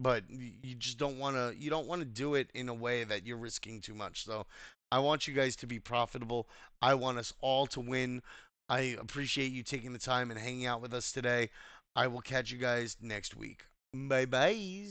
But you just don't want to do it in a way that you're risking too much. So I want you guys to be profitable. I want us all to win. I appreciate you taking the time and hanging out with us today. I will catch you guys next week. Bye bye.